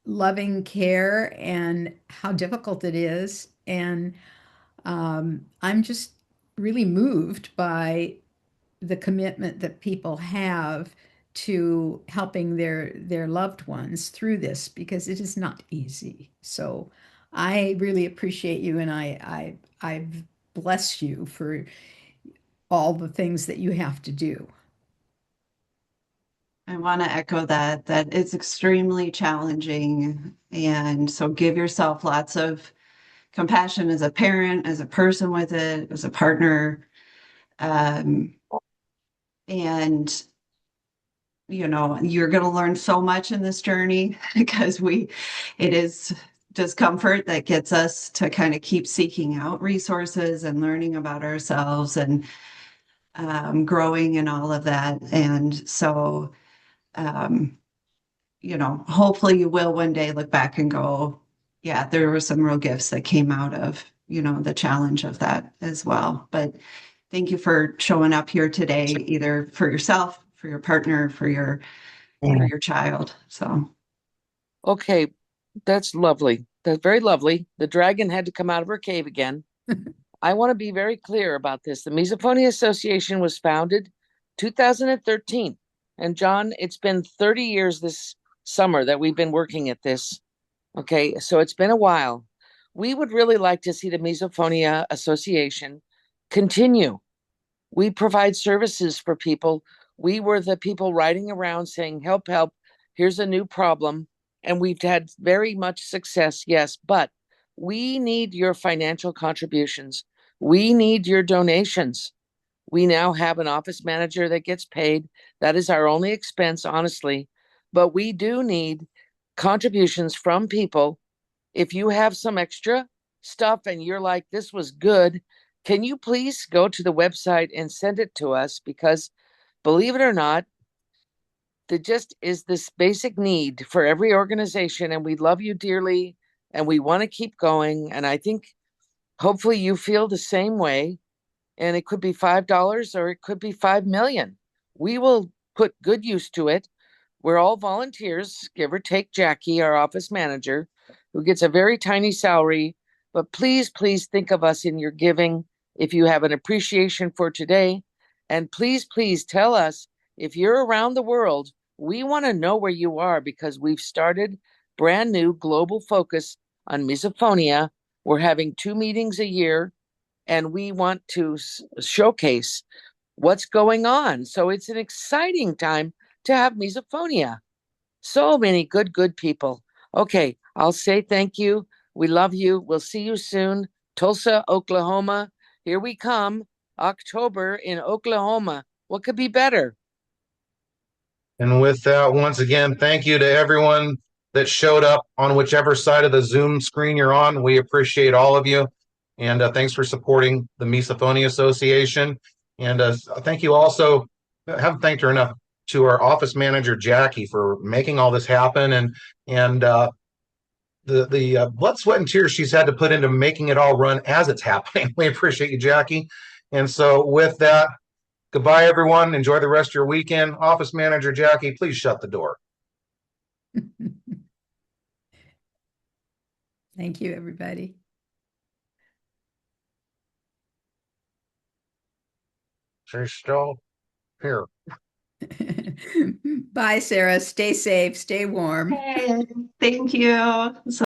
loving care and how difficult it is. And I'm just really moved by the commitment that people have to helping their loved ones through this, because it is not easy. So I really appreciate you, and I bless you for all the things that you have to do. I want to echo that it's extremely challenging. And so give yourself lots of compassion as a parent, as a person with it, as a partner. And you're going to learn so much in this journey because it is discomfort that gets us to kind of keep seeking out resources and learning about ourselves and growing and all of that. And so, hopefully you will one day look back and go, yeah, there were some real gifts that came out of, the challenge of that as well. But thank you for showing up here today, either for yourself, for your partner, for your child. So Okay, that's lovely. That's very lovely. The dragon had to come out of her cave again. I want to be very clear about this. The Misophonia Association was founded 2013. And John, it's been 30 years this summer that we've been working at this. Okay, so it's been a while. We would really like to see the Misophonia Association continue. We provide services for people. We were the people riding around saying, help, help, here's a new problem. And we've had very much success, yes, but we need your financial contributions. We need your donations. We now have an office manager that gets paid. That is our only expense, honestly. But we do need contributions from people. If you have some extra stuff and you're like, this was good, can you please go to the website and send it to us? Because believe it or not, there just is this basic need for every organization, and we love you dearly and we want to keep going. And I think hopefully you feel the same way. And it could be $5 or it could be 5 million. We will put good use to it. We're all volunteers, give or take Jackie, our office manager, who gets a very tiny salary. But please, please think of us in your giving if you have an appreciation for today. And please, please tell us if you're around the world. We want to know where you are, because we've started brand new global focus on misophonia We're having 2 meetings a year, and we want to showcase what's going on. So it's an exciting time to have misophonia. So many good people. Okay, I'll say thank you. We love you. We'll see you soon. Tulsa, Oklahoma. Here we come. October in Oklahoma. What could be better? And with that, once again, thank you to everyone that showed up on whichever side of the Zoom screen you're on. We appreciate all of you. And thanks for supporting the Misophonia Association. And thank you also, haven't thanked her enough, to our office manager, Jackie, for making all this happen. And the blood, sweat, and tears she's had to put into making it all run as it's happening. We appreciate you, Jackie. And so with that, goodbye, everyone. Enjoy the rest of your weekend. Office manager Jackie, please shut the door. Thank you, everybody. She's still here. Bye, Sarah. Stay safe, stay warm. Hey, thank you.